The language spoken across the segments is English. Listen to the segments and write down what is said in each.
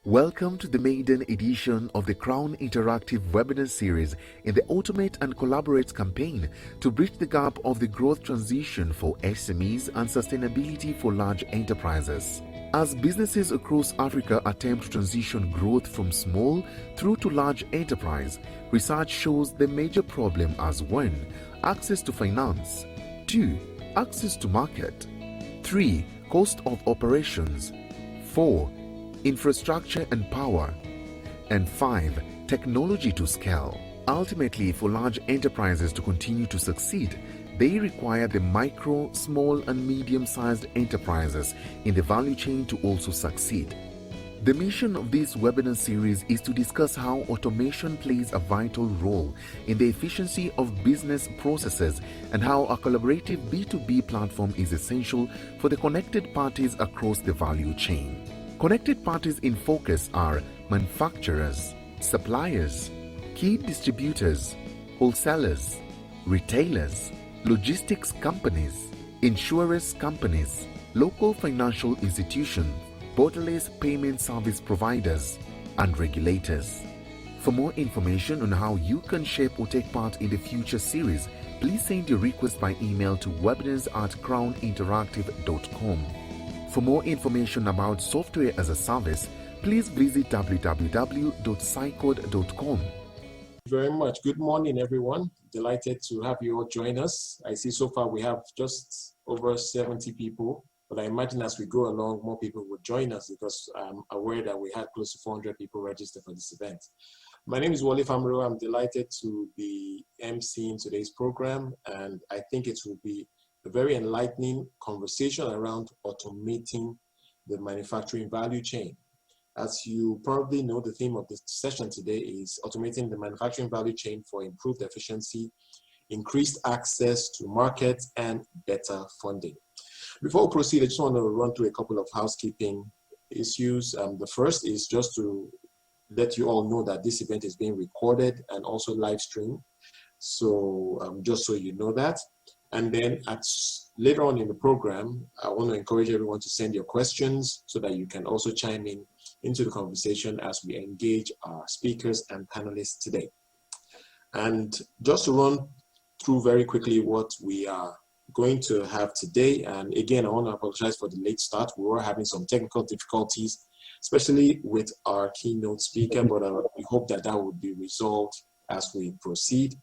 Welcome to the maiden edition of the Crown Interactive webinar series in the Automate and Collaborate campaign to bridge the gap of the growth transition for SMEs and sustainability for large enterprises. As businesses across Africa attempt to transition growth from small through to large enterprise, research shows the major problem as 1. Access to finance, 2. Access to market, 3. Cost of operations, 4. Infrastructure and power, and 5. Technology to scale. Ultimately, for large enterprises to continue to succeed, they require the micro, small, and medium-sized enterprises in the value chain to also succeed. The mission of this webinar series is to discuss how automation plays a vital role in the efficiency of business processes and how a collaborative B2B platform is essential for the connected parties across the value chain. Connected parties in focus are manufacturers, suppliers, key distributors, wholesalers, retailers, logistics companies, insurance companies, local financial institutions, borderless payment service providers, and regulators. For more information on how you can shape or take part in the future series, please send your request by email to webinars@crowninteractive.com. For more information about software as a service, please visit www.scicode.com. Very much. Good morning, everyone. Delighted to have you all join us. I see so far we have just over 70 people, but I imagine as we go along, more people will join us because I'm aware that we had close to 400 people registered for this event. My name is Wale Famro. I'm delighted to be emceeing today's program, and I think it will be a very enlightening conversation around automating the manufacturing value chain. As you probably know, the theme of this session today is automating the manufacturing value chain for improved efficiency, increased access to markets, and better funding. Before we proceed, I just want to run through a couple of housekeeping issues. The first is just to let you all know that this event is being recorded and also live streamed. So just so you know that. And then later on in the program, I want to encourage everyone to send your questions so that you can also chime in into the conversation as we engage our speakers and panelists today. And just to run through very quickly what we are going to have today, and again, I want to apologize for the late start. We were having some technical difficulties, especially with our keynote speaker, but we hope that that will be resolved as we proceed.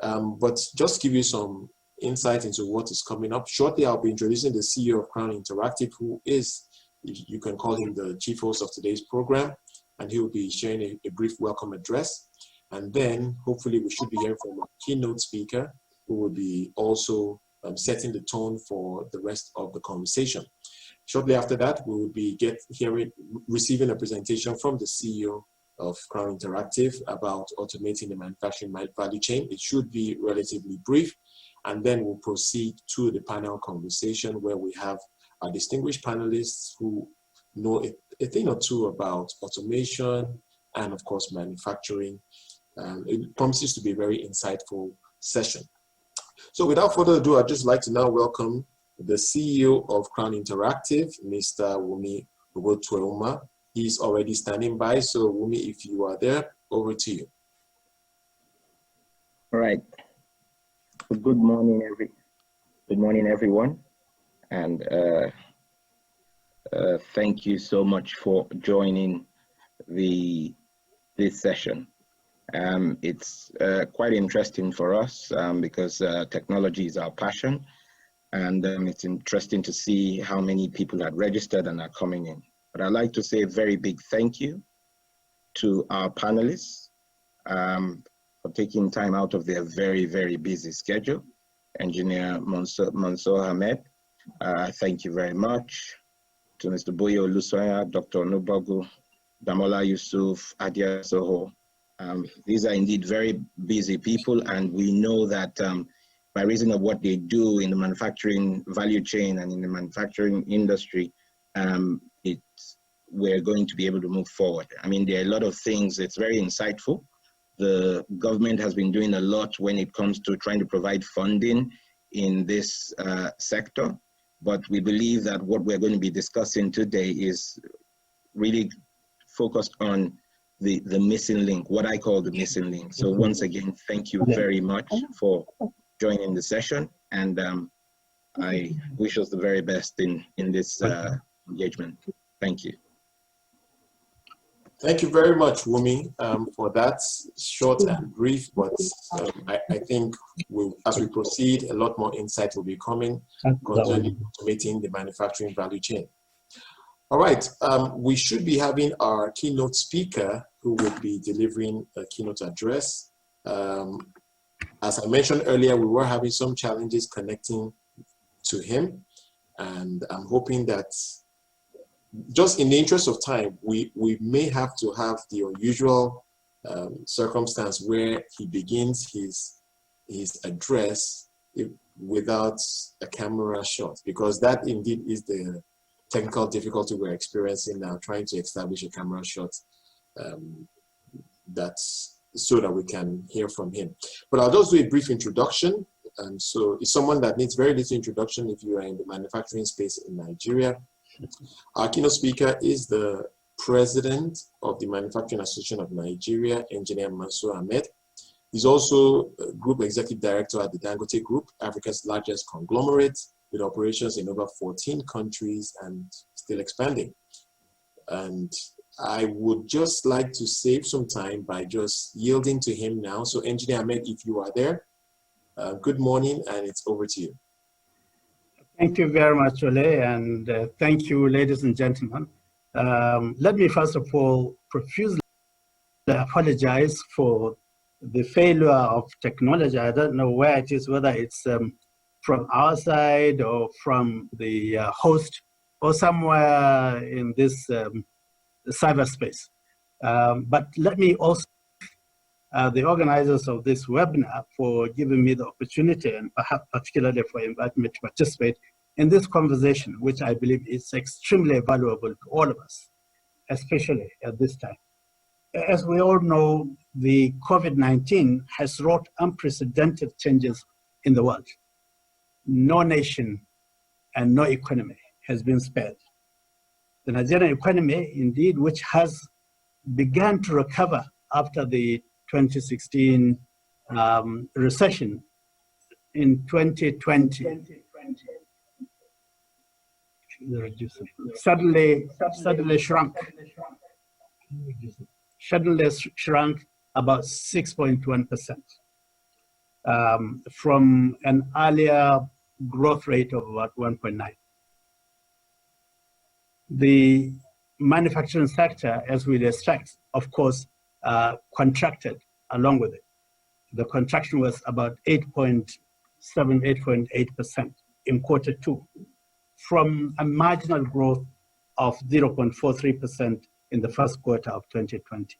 But just to give you some insight into what is coming up. Shortly, I'll be introducing the CEO of Crown Interactive, who is, you can call him the chief host of today's program, and he will be sharing a brief welcome address. And then hopefully we should be hearing from a keynote speaker who will be also setting the tone for the rest of the conversation. Shortly after that, we will be receiving a presentation from the CEO of Crown Interactive about automating the manufacturing value chain. It should be relatively brief. And then we'll proceed to the panel conversation where we have our distinguished panelists who know a thing or two about automation and, of course, manufacturing. It promises to be a very insightful session. So without further ado, I'd just like to now welcome the CEO of Crown Interactive, Mr. Wumi Ogotweoma. He's already standing by. So Wumi, if you are there, over to you. All right. Good morning, everyone, and thank you so much for joining this session. It's quite interesting for us because technology is our passion, and it's interesting to see how many people had registered and are coming in. But I'd like to say a very big thank you to our panelists for taking time out of their very, very busy schedule. Engineer Mansour Ahmed, thank you very much. To Mr. Boyo Lusoya, Dr. Nubagu, Damola Yusuf, Adia Soho. These are indeed very busy people, and we know that by reason of what they do in the manufacturing value chain and in the manufacturing industry, we're going to be able to move forward. I mean, there are a lot of things, it's very insightful. The government has been doing a lot when it comes to trying to provide funding in this sector, but we believe that what we're going to be discussing today is really focused on the missing link, what I call the missing link. So once again, thank you very much for joining the session, and I wish us the very best in this engagement. Thank you. Thank you very much, Wumi, for that short and brief, but I think as we proceed, a lot more insight will be coming concerning automating the manufacturing value chain. All right, we should be having our keynote speaker who will be delivering a keynote address. As I mentioned earlier, we were having some challenges connecting to him, and I'm hoping that just in the interest of time, we may have to have the unusual circumstance where he begins his address without a camera shot, because that indeed is the technical difficulty we're experiencing now, trying to establish a camera shot that's so that we can hear from him. But I'll just do a brief introduction. So it's someone that needs very little introduction if you are in the manufacturing space in Nigeria. Our keynote speaker is the president of the Manufacturing Association of Nigeria, Engineer Mansour Ahmed. He's also a group executive director at the Dangote Group, Africa's largest conglomerate, with operations in over 14 countries and still expanding. And I would just like to save some time by just yielding to him now. So Engineer Ahmed, if you are there, good morning, and it's over to you. Thank you very much, Ole, and thank you, ladies and gentlemen. Let me first of all profusely apologize for the failure of technology. I don't know where it is, whether it's from our side or from the host or somewhere in this cyberspace. But let me also the organizers of this webinar for giving me the opportunity, and perhaps particularly for inviting me to participate in this conversation, which I believe is extremely valuable to all of us, especially at this time. As we all know, the COVID-19 has wrought unprecedented changes in the world. No nation and no economy has been spared. The Nigerian economy, indeed, which has begun to recover after the 2016 recession in 2020, suddenly shrunk about 6.1% from an earlier growth rate of about 1.9. The manufacturing sector, as we expect, of course, contracted along with it. The contraction was about 8.7, 8.8% in Q2, from a marginal growth of 0.43% in the first quarter of 2020.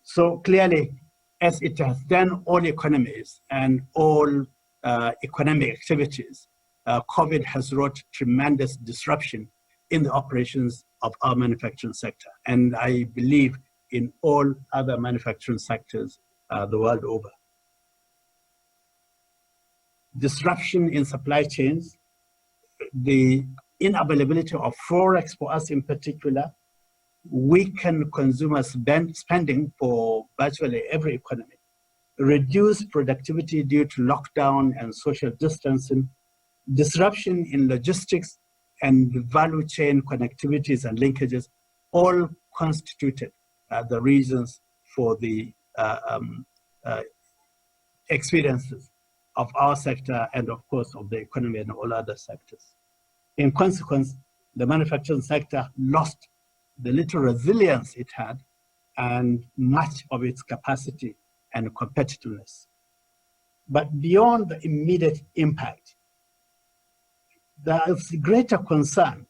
So clearly, as it has done all economies and all economic activities, COVID has wrought tremendous disruption in the operations of our manufacturing sector, and I believe in all other manufacturing sectors the world over. Disruption in supply chains, the inavailability of forex for us in particular, weakened consumer spending for virtually every economy, reduced productivity due to lockdown and social distancing, disruption in logistics and value chain connectivities and linkages, all constituted the reasons for the experiences of our sector and of course of the economy and all other sectors. In consequence, the manufacturing sector lost the little resilience it had and much of its capacity and competitiveness. But beyond the immediate impact, there is greater concern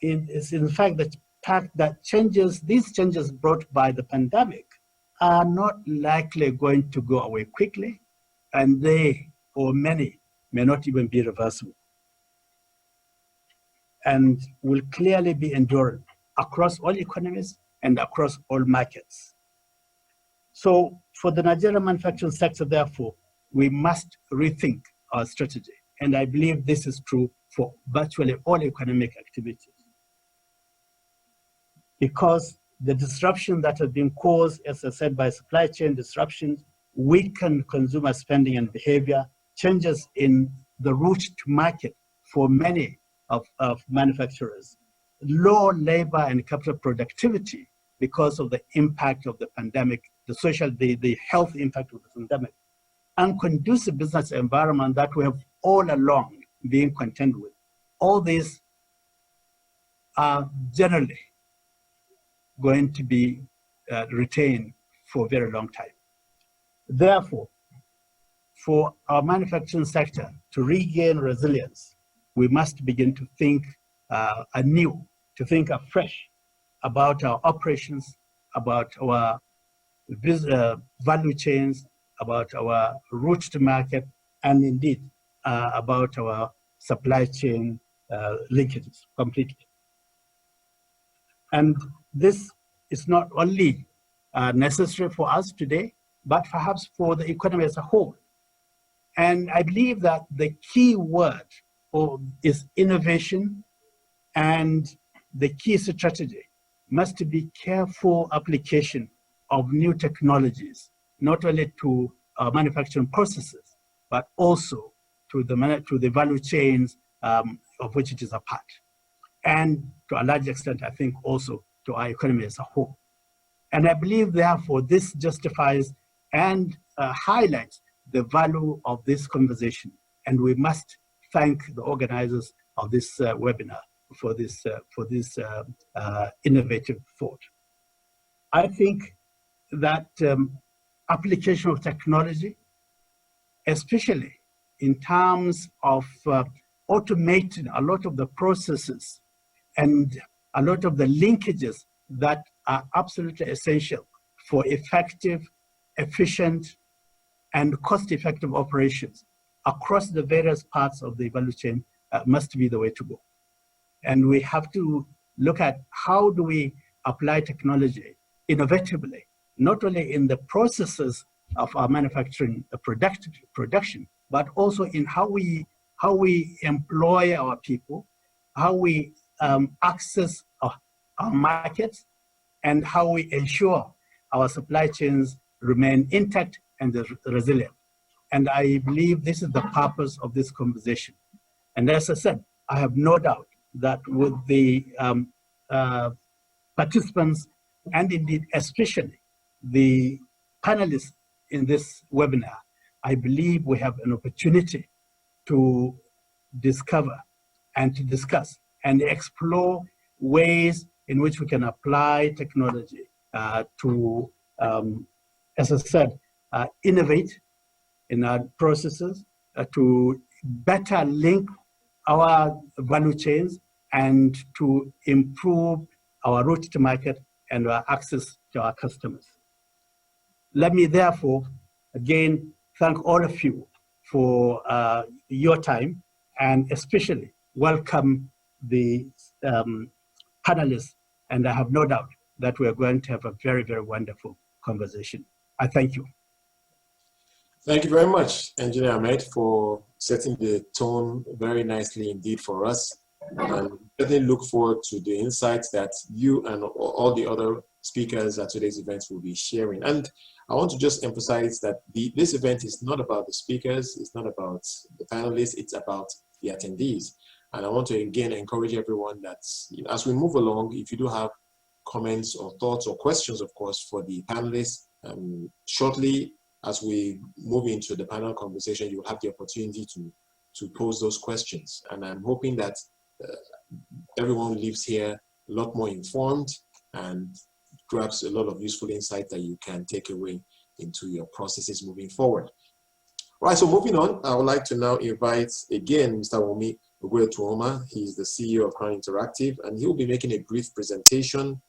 is in fact that these changes brought by the pandemic are not likely going to go away quickly, and they, or many, may not even be reversible, and will clearly be enduring across all economies and across all markets. So for the Nigerian manufacturing sector, therefore, we must rethink our strategy. And I believe this is true for virtually all economic activities. Because the disruption that has been caused, as I said, by supply chain disruptions, weakened consumer spending and behavior, changes in the route to market for many of manufacturers, low labor and capital productivity because of the impact of the pandemic, the health impact of the pandemic, unconducive business environment that we have all along been contended with. All these are generally going to be retained for a very long time. Therefore, for our manufacturing sector to regain resilience, we must begin to think anew, to think afresh about our operations, about our value chains, about our route to market, and indeed about our supply chain linkages completely. And this is not only necessary for us today, but perhaps for the economy as a whole. And I believe that the key word is innovation, and the key strategy must be careful application of new technologies, not only to our manufacturing processes, but also to the value chains of which it is a part. And to a large extent, I think also to our economy as a whole. And I believe, therefore, this justifies and highlights the value of this conversation. And we must thank the organizers of this webinar for this innovative thought. I think that application of technology, especially in terms of automating a lot of the processes and a lot of the linkages that are absolutely essential for effective, efficient, and cost-effective operations across the various parts of the value chain must be the way to go. And we have to look at how do we apply technology innovatively, not only in the processes of our manufacturing production, but also in how we employ our people, how we access our markets, and how we ensure our supply chains remain intact and resilient. And I believe this is the purpose of this conversation. And as I said, I have no doubt that with the participants, and indeed especially the panelists in this webinar, I believe we have an opportunity to discover and to discuss and explore ways in which we can apply technology to, as I said, innovate in our processes, to better link our value chains, and to improve our route to market and our access to our customers. Let me therefore, again, thank all of you for your time, and especially welcome the panelists. And I have no doubt that we are going to have a very, very wonderful conversation. I thank you. Thank you very much, Engineer Ahmed, for setting the tone very nicely indeed for us. And certainly look forward to the insights that you and all the other speakers at today's event will be sharing. And I want to just emphasize that this event is not about the speakers, it's not about the panelists, it's about the attendees. And I want to again encourage everyone that as we move along, if you do have comments or thoughts or questions, of course, for the panelists, shortly as we move into the panel conversation, you'll have the opportunity to pose those questions. And I'm hoping that everyone leaves here a lot more informed and grabs a lot of useful insight that you can take away into your processes moving forward. Right, so moving on, I would like to now invite again Mr. Wunmi Ogwetuoma. He's the CEO of Crown Interactive, and he'll be making a brief presentation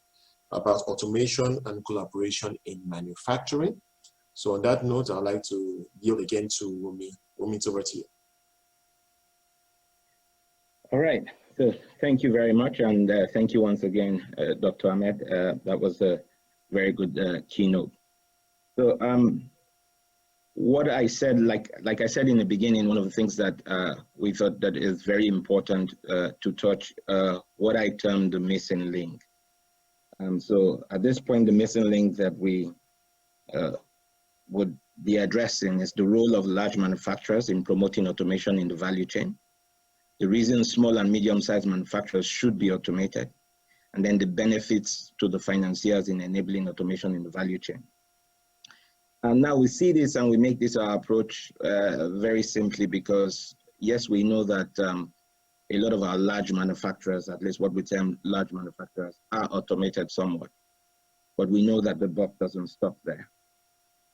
about automation and collaboration in manufacturing. So on that note, I'd like to yield again to Wunmi. Wunmi, it's over to you. All right, so thank you very much, and thank you once again, Dr. Ahmed. That was a very good keynote. So what I said, like I said in the beginning, one of the things that we thought that is very important to touch, what I termed the missing link. So at this point, the missing link that we would be addressing is the role of large manufacturers in promoting automation in the value chain, the reasons small and medium-sized manufacturers should be automated, and then the benefits to the financiers in enabling automation in the value chain. And now we see this and we make this our approach very simply because, yes, we know that a lot of our large manufacturers, at least what we term large manufacturers, are automated somewhat. But we know that the buck doesn't stop there.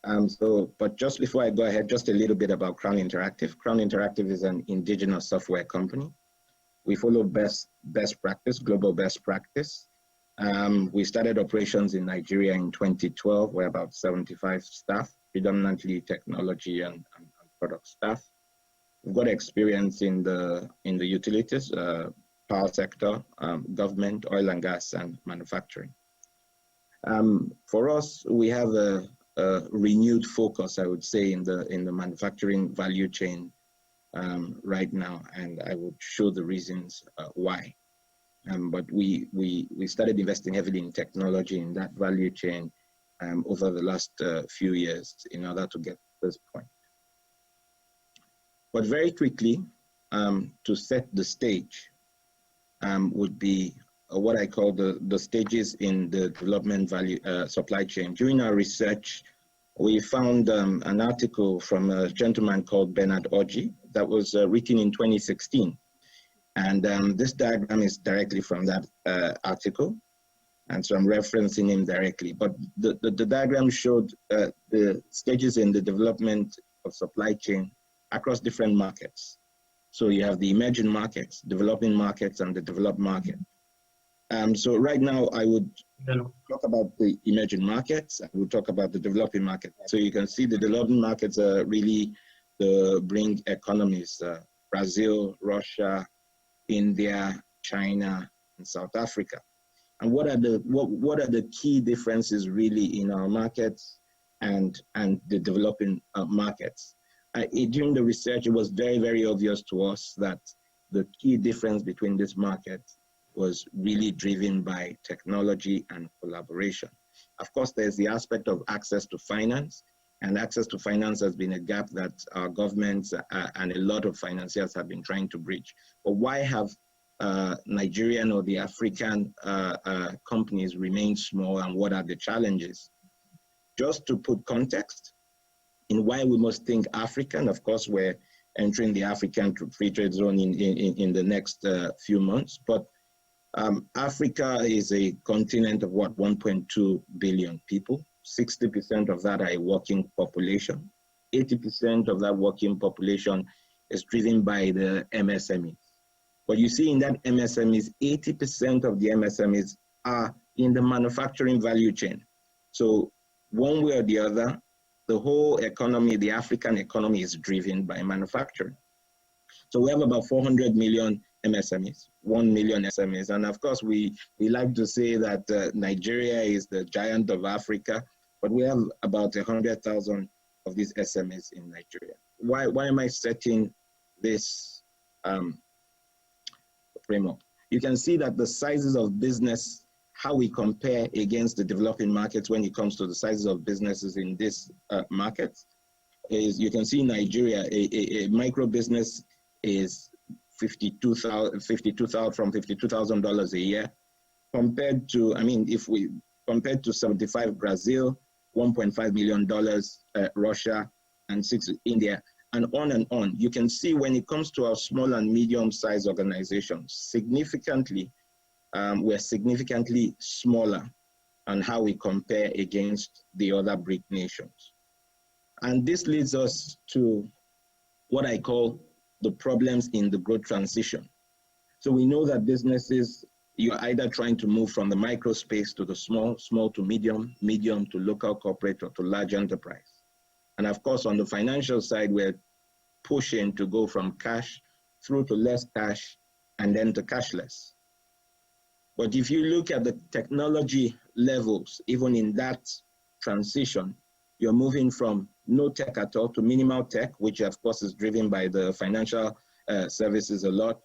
But just before I go ahead, just a little bit about Crown Interactive. Crown Interactive is an indigenous software company. We follow best practice, global best practice. We started operations in Nigeria in 2012. We're about 75 staff, predominantly technology and product staff. We've got experience in the utilities, power sector, government, oil and gas, and manufacturing. For us, we have a renewed focus, I would say, in the manufacturing value chain right now, and I would show the reasons why. But we started investing heavily in technology in that value chain over the last few years in order to get to this point. But very quickly, to set the stage would be what I call the stages in the development value supply chain. During our research, we found an article from a gentleman called Bernard Orji that was written in 2016. And this diagram is directly from that article. And so I'm referencing him directly. But the diagram showed the stages in the development of supply chain across different markets. So you have the emerging markets, developing markets, and the developed market. So right now I would talk about the emerging markets. I will talk about the developing market. So you can see the developing markets are really the BRIC economies, Brazil, Russia, India, China, and South Africa. And what are the key differences really in our markets and the developing markets? During the research, it was very, very obvious to us that the key difference between this market was really driven by technology and collaboration. Of course, there's the aspect of access to finance, and access to finance has been a gap that our governments and a lot of financiers have been trying to bridge. But why have Nigerian or the African companies remained small, and what are the challenges? Just to put context in why we must think African, of course, we're entering the African free trade zone in the next few months, but Africa is a continent of what, 1.2 billion people. 60% of that are a working population. 80% of that working population is driven by the MSMEs. But you see in that MSMEs, 80% of the MSMEs are in the manufacturing value chain. So one way or the other, the whole economy, the African economy, is driven by manufacturing. So we have about 400 million MSMEs, 1 million SMEs. And of course, we like to say that Nigeria is the giant of Africa, but we have about 100,000 of these SMEs in Nigeria. Why am I setting this framework? You can see that the sizes of business, how we compare against the developing markets when it comes to the sizes of businesses in this market, is you can see in Nigeria, a micro business is $52,000 a year, compared to, I mean, if we compared to 75 Brazil, $1.5 million Russia, and 6 India, and on. You can see when it comes to our small and medium-sized organizations, significantly, we're significantly smaller on how we compare against the other BRIC nations. And this leads us to what I call the problems in the growth transition. So we know that businesses, you're either trying to move from the micro space to the small to medium, medium to local corporate, or to large enterprise. And of course, on the financial side, we're pushing to go from cash through to less cash and then to cashless. But if you look at the technology levels, even in that transition, you're moving from no tech at all to minimal tech, which of course is driven by the financial services a lot,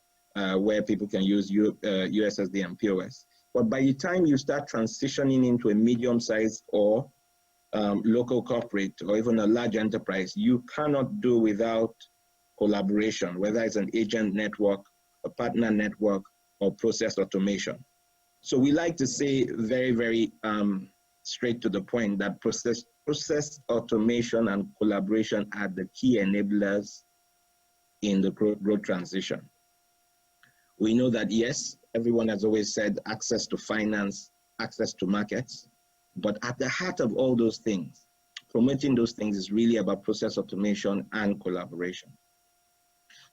where people can use USSD and POS. But by the time you start transitioning into a medium-sized or local corporate or even a large enterprise, you cannot do without collaboration, whether it's an agent network, a partner network, or process automation. So we like to say very, very straight to the point that process automation and collaboration are the key enablers in the growth transition. We know that, yes, everyone has always said access to finance, access to markets, but at the heart of all those things, promoting those things is really about process automation and collaboration.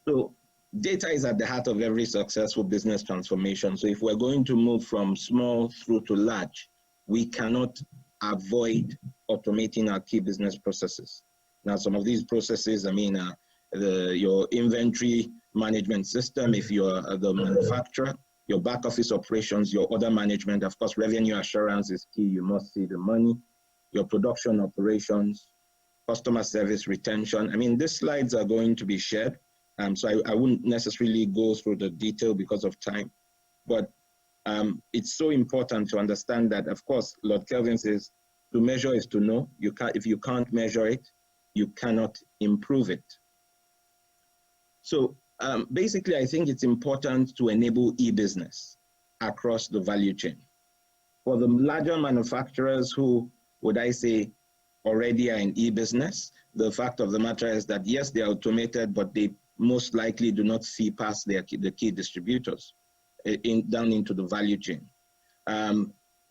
So data is at the heart of every successful business transformation. So if we're going to move from small through to large, we cannot avoid automating our key business processes. Now, some of these processes, I mean, your inventory management system, if you're the manufacturer, your back office operations, your order management, of course, revenue assurance is key. You must see the money, your production operations, customer service retention. I mean, these slides are going to be shared. So I wouldn't necessarily go through the detail because of time, but it's so important to understand that, of course, Lord Kelvin says, to measure is to know. You can't, if you can't measure it, you cannot improve it. So basically, I think it's important to enable e-business across the value chain. For the larger manufacturers who, would I say, already are in e-business, the fact of the matter is that, yes, they're automated, but they most likely do not see past the key distributors down into the value chain.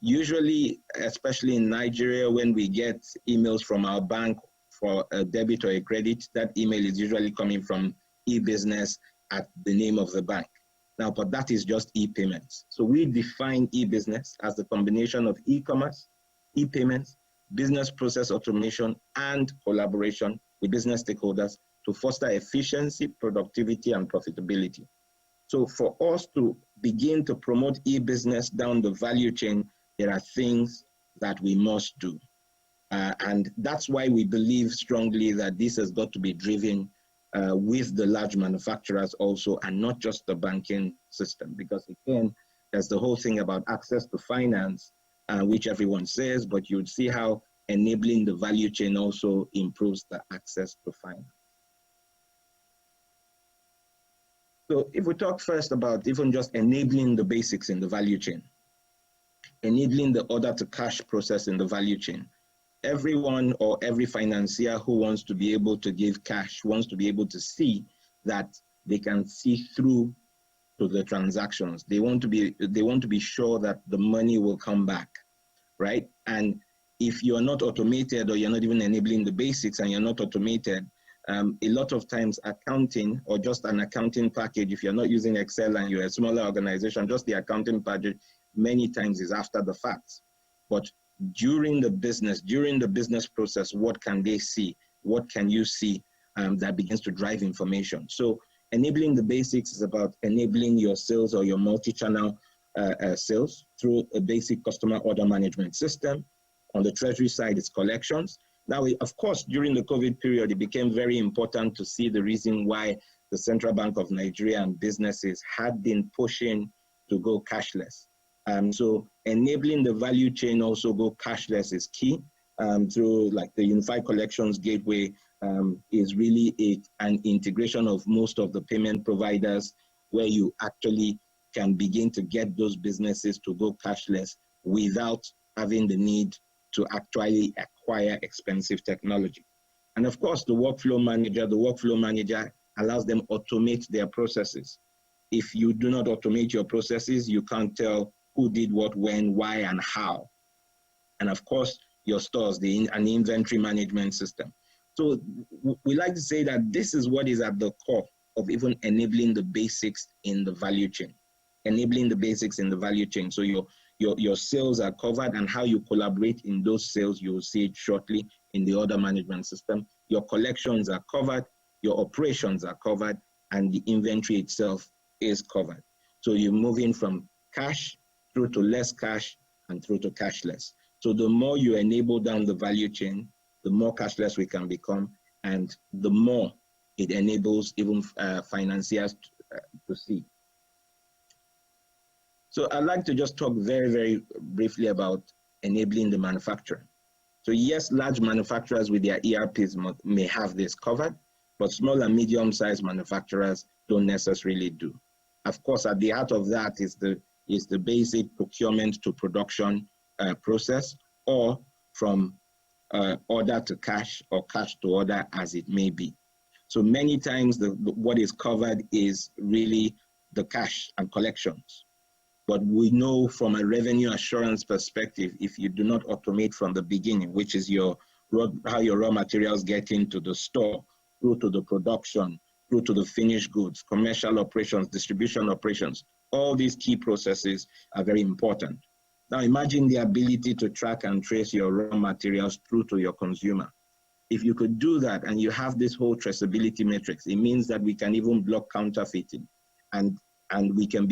Usually, especially in Nigeria, when we get emails from our bank for a debit or a credit, that email is usually coming from e-business at the name of the bank. Now, but that is just e-payments. So we define e-business as the combination of e-commerce, e-payments, business process automation, and collaboration with business stakeholders to foster efficiency, productivity, and profitability. So for us to begin to promote e-business down the value chain, there are things that we must do. And that's why we believe strongly that this has got to be driven with the large manufacturers also, and not just the banking system. Because again, there's the whole thing about access to finance, which everyone says, but you'd see how enabling the value chain also improves the access to finance. So if we talk first about even just enabling the basics in the value chain, enabling the order to cash process in the value chain, everyone or every financier who wants to be able to give cash wants to be able to see that they can see through to the transactions. They want to be sure that the money will come back, right? And if you're not automated, or you're not even enabling the basics and you're not automated, a lot of times accounting, or just an accounting package, if you're not using Excel and you're a smaller organization, just the accounting package many times is after the fact. But during the business process, what can they see? What can you see that begins to drive information? So enabling the basics is about enabling your sales or your multi-channel sales through a basic customer order management system. On the treasury side, it's collections. Now, of course, during the COVID period, it became very important to see the reason why the Central Bank of Nigeria and businesses had been pushing to go cashless. So enabling the value chain also go cashless is key. Through like the Unified Collections Gateway is really an integration of most of the payment providers, where you actually can begin to get those businesses to go cashless without having the need to actually acquire expensive technology. And of course, the workflow manager allows them automate their processes. If you do not automate your processes, you can't tell who did what, when, why, and how. And of course, your stores, an inventory management system. So we like to say that this is what is at the core of even enabling the basics in the value chain. Enabling the basics in the value chain. So your sales are covered, and how you collaborate in those sales, you will see it shortly in the order management system. Your collections are covered, your operations are covered, and the inventory itself is covered. So you're moving from cash through to less cash and through to cashless. So the more you enable down the value chain, the more cashless we can become, and the more it enables even financiers to see. So I'd like to just talk very, very briefly about enabling the manufacturer. So yes, large manufacturers with their ERPs may have this covered, but small and medium-sized manufacturers don't necessarily do. Of course, at the heart of that is the basic procurement to production process, or from order to cash or cash to order, as it may be. So many times what is covered is really the cash and collections. But we know from a revenue assurance perspective, if you do not automate from the beginning, which is how your raw materials get into the store, through to the production, through to the finished goods, commercial operations, distribution operations, all these key processes are very important. Now imagine the ability to track and trace your raw materials through to your consumer. If you could do that and you have this whole traceability matrix, it means that we can even block counterfeiting, and we can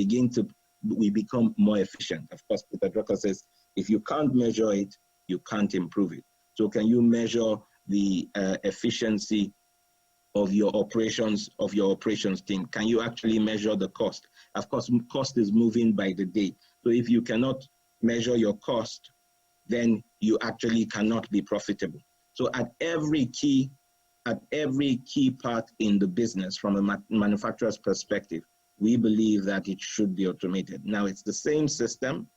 we become more efficient. Of course, Peter Drucker says, if you can't measure it, you can't improve it. So can you measure the efficiency of your operations team? Can you actually measure the cost? Of course, cost is moving by the day. So if you cannot measure your cost, then you actually cannot be profitable. So at every key part in the business, from a manufacturer's perspective, we believe that it should be automated. Now it's the same system,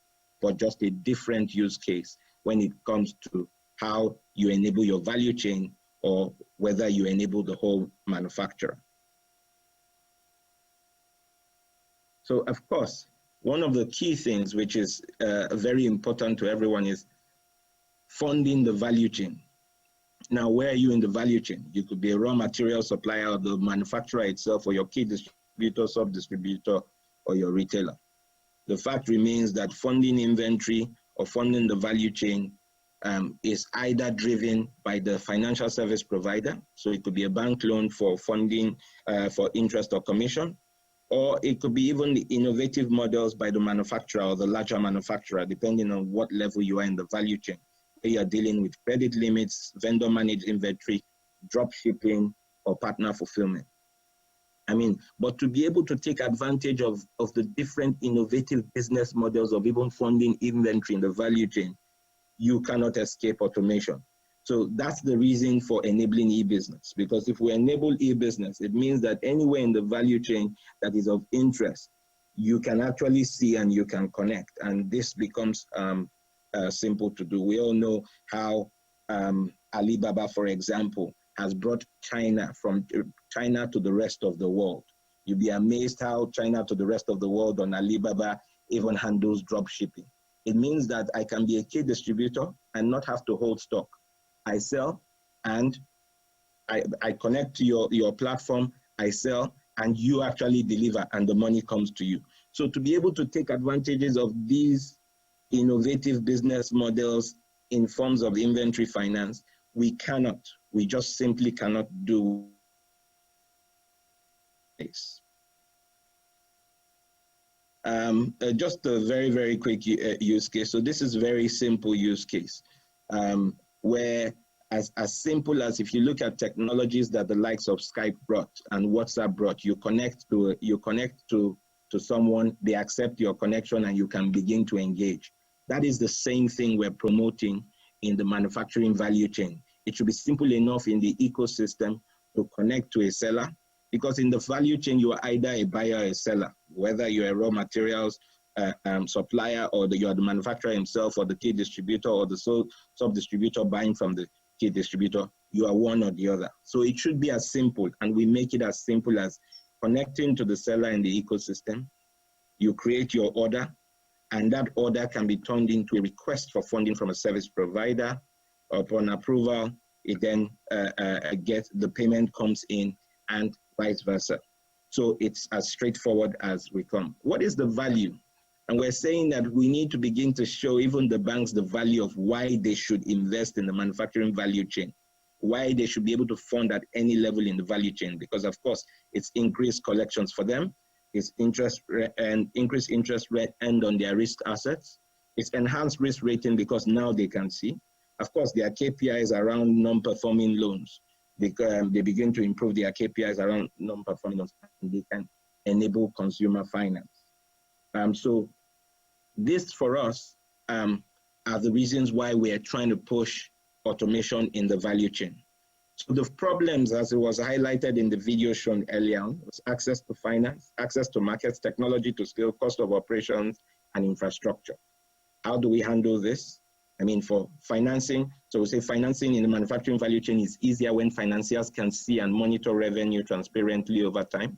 but just a different use case when it comes to how you enable your value chain, or whether you enable the whole manufacturer. So of course, one of the key things which is very important to everyone is funding the value chain. Now, where are you in the value chain? You could be a raw material supplier, or the manufacturer itself, or your key distributor, sub-distributor, or your retailer. The fact remains that funding inventory or funding the value chain is either driven by the financial service provider. So it could be a bank loan for funding for interest or commission, or it could be even the innovative models by the manufacturer or the larger manufacturer, depending on what level you are in the value chain. You are dealing with credit limits, vendor managed inventory, drop shipping, or partner fulfillment. But to be able to take advantage of the different innovative business models of even funding inventory in the value chain, you cannot escape automation. So that's the reason for enabling e-business, because if we enable e-business, it means that anywhere in the value chain that is of interest, you can actually see and you can connect, and this becomes simple to do. We all know how Alibaba, for example, has brought China from China to the rest of the world. You'll be amazed how China to the rest of the world on Alibaba even handles drop shipping. It means that I can be a key distributor and not have to hold stock. I sell and I connect to your platform, I sell, and you actually deliver, and the money comes to you. So to be able to take advantages of these innovative business models in forms of inventory finance, we just simply cannot do this. Just a very, very quick use case. So this is a very simple use case where as simple as, if you look at technologies that the likes of Skype brought and WhatsApp brought, you connect to someone, they accept your connection, and you can begin to engage. That is the same thing we're promoting in the manufacturing value chain. It should be simple enough in the ecosystem to connect to a seller, because in the value chain, you are either a buyer or a seller, whether you're a raw materials supplier, or you're the manufacturer himself, or the key distributor, or the sub-distributor buying from the key distributor. You are one or the other. So it should be as simple, and we make it as simple as connecting to the seller in the ecosystem. You create your order, and that order can be turned into a request for funding from a service provider. Upon approval, it then the payment comes in, and vice versa. So it's as straightforward as we come. What is the value? And we're saying that we need to begin to show even the banks the value of why they should invest in the manufacturing value chain, why they should be able to fund at any level in the value chain, because of course it's increased collections for them, it's interest and increased interest rate and on their risk assets, it's enhanced risk rating because now they can see. Of course, their KPIs around non-performing loans, they begin to improve their KPIs around non-performing loans, and they can enable consumer finance. So this for us are the reasons why we are trying to push automation in the value chain. So the problems, as it was highlighted in the video shown earlier on, was access to finance, access to markets, technology to scale, cost of operations, and infrastructure. How do we handle this? I mean, for financing, so we say financing in the manufacturing value chain is easier when financiers can see and monitor revenue transparently over time.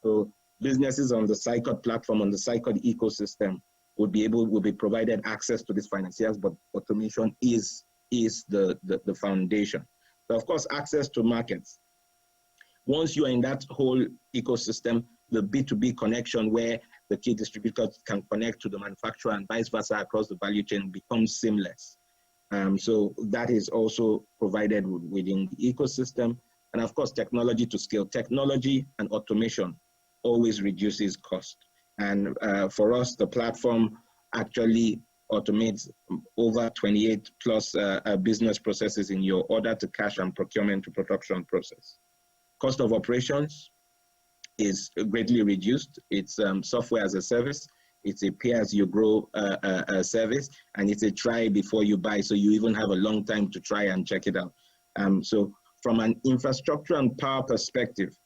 So businesses on the SciCoD platform, on the SciCoD ecosystem, will be provided access to these financiers, but automation is the foundation. So of course, access to markets. Once you are in that whole ecosystem, the B2B connection where the key distributors can connect to the manufacturer and vice versa across the value chain becomes seamless. So that is also provided within the ecosystem. And of course, technology to scale. Technology and automation always reduces cost. And for us, the platform actually automates over 28 plus business processes in your order to cash and procurement to production process. Cost of operations is greatly reduced. It's software as a service. It's a pay as you grow service, and it's a try before you buy. So you even have a long time to try and check it out. So from an infrastructure and power perspective,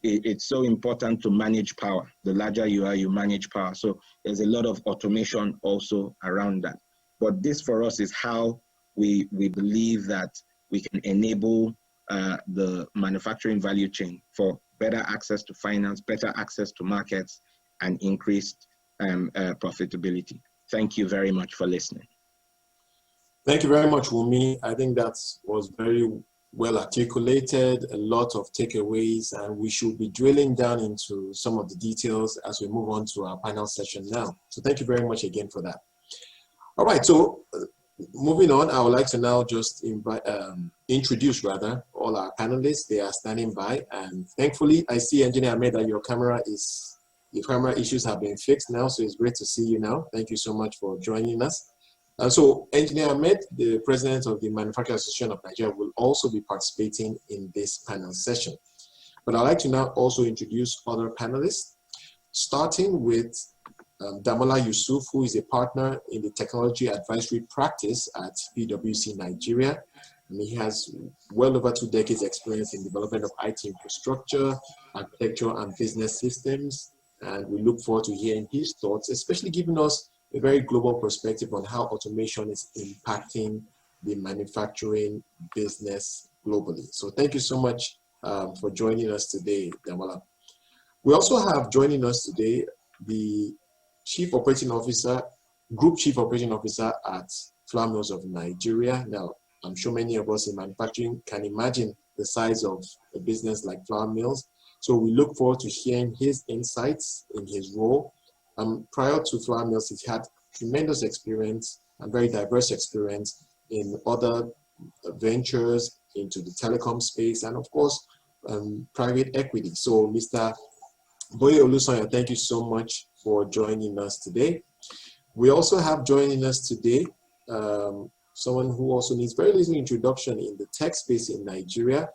it's so important to manage power. The larger you are, you manage power. So there's a lot of automation also around that. But this for us is how we believe that we can enable the manufacturing value chain for better access to finance, better access to markets, and increased profitability. Thank you very much for listening. Thank you very much, Wunmi. I think that was very well articulated, a lot of takeaways, and we should be drilling down into some of the details as we move on to our panel session now. So thank you very much again for that. All right, so moving on, I would like to now just introduce all our panelists. They are standing by, and thankfully I see, Engineer Ahmed, that your camera issues have been fixed now, so it's great to see you now. Thank you so much for joining us. So Engineer Ahmed, the president of the Manufacturing Association of Nigeria, will also be participating in this panel session. But I'd like to now also introduce other panelists, starting with Damola Yusuf, who is a partner in the technology advisory practice at PwC Nigeria. And he has well over 2 decades experience in development of IT infrastructure, architecture, and business systems. And we look forward to hearing his thoughts, especially giving us a very global perspective on how automation is impacting the manufacturing business globally. So thank you so much for joining us today, Damola. We also have joining us today the Chief Operating Officer, Group Chief Operating Officer at Flour Mills of Nigeria. Now, I'm sure many of us in manufacturing can imagine the size of a business like Flour Mills. So we look forward to hearing his insights in his role. Prior to Flour Mills, he had tremendous experience and very diverse experience in other ventures into the telecom space and, of course, private equity. So, Mr. Boye Olusonya, thank you so much for joining us today. We also have joining us today someone who also needs very little introduction in the tech space in Nigeria,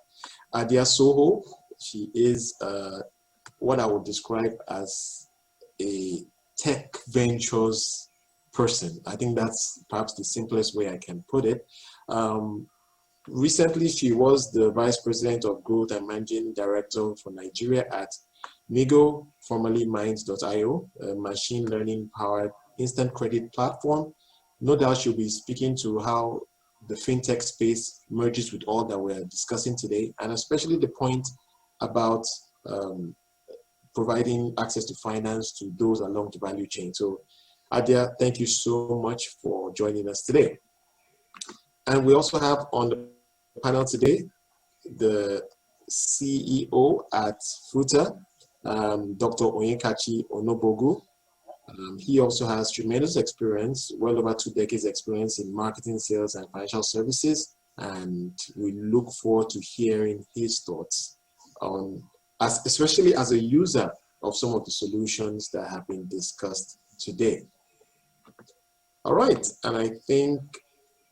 Adia Soho. She is what I would describe as a tech ventures person. I think that's perhaps the simplest way I can put it. Recently, she was the Vice President of Growth and Managing Director for Nigeria at Migo, formerly Minds.io, a machine learning powered instant credit platform. No doubt she'll be speaking to how the fintech space merges with all that we're discussing today, and especially the point about providing access to finance to those along the value chain. So, Adia, thank you so much for joining us today. And we also have on the panel today the CEO at Fruta, Dr. Onyekachi Onobogu. He also has tremendous experience, well over 2 decades experience in marketing, sales, and financial services. And we look forward to hearing his thoughts on, especially as a user of some of the solutions that have been discussed today. All right, and I think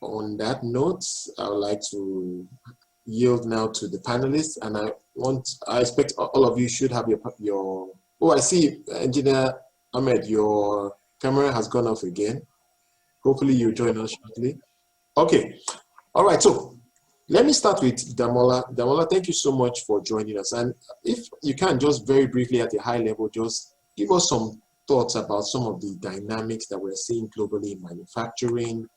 on that note, I would like to yield now to the panelists, and I expect all of you should have your oh, I see, Engineer Ahmed, your camera has gone off again. Hopefully you'll join us shortly. Okay. All right. So let me start with Damola. Damola, thank you so much for joining us. And if you can just very briefly at a high level, just give us some thoughts about some of the dynamics that we're seeing globally in manufacturing.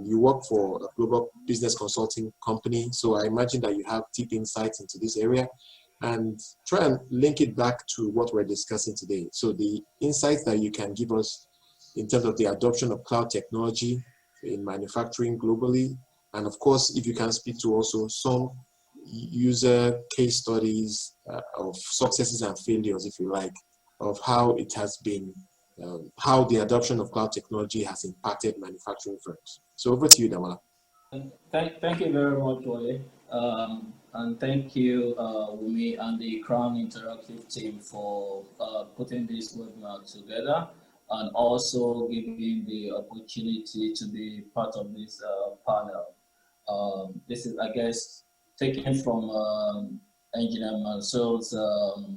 You work for a global business consulting company, so I imagine that you have deep insights into this area, and try and link it back to what we're discussing today. So the insights that you can give us in terms of the adoption of cloud technology in manufacturing globally, and of course, if you can speak to also some user case studies of successes and failures, if you like, of how it has been, how the adoption of cloud technology has impacted manufacturing firms. So over to you, Damola. Thank you very much, Wale. And thank you, Wumi and the Crown Interactive team for putting this webinar together, and also giving the opportunity to be part of this panel. This is, I guess, taken from Engineer Mansour's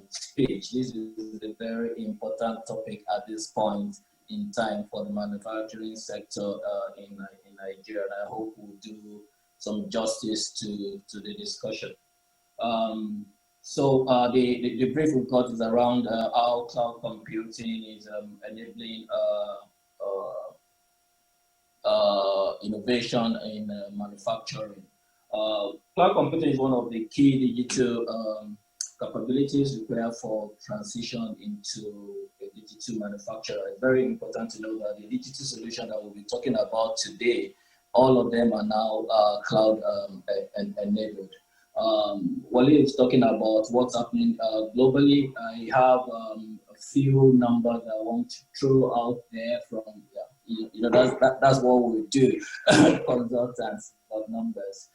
speech. This is a very important topic at this point in time for the manufacturing sector in Nigeria, and I hope we'll do some justice to the discussion. So the brief we've got is around how cloud computing is enabling innovation in manufacturing. Cloud computing is one of the key digital capabilities required for transition into a digital manufacturer. It's very important to know that the digital solution that we'll be talking about today, all of them are now cloud enabled. Wale is talking about what's happening globally. I have a few numbers I want to throw out there from, that's what we do, consultants of numbers.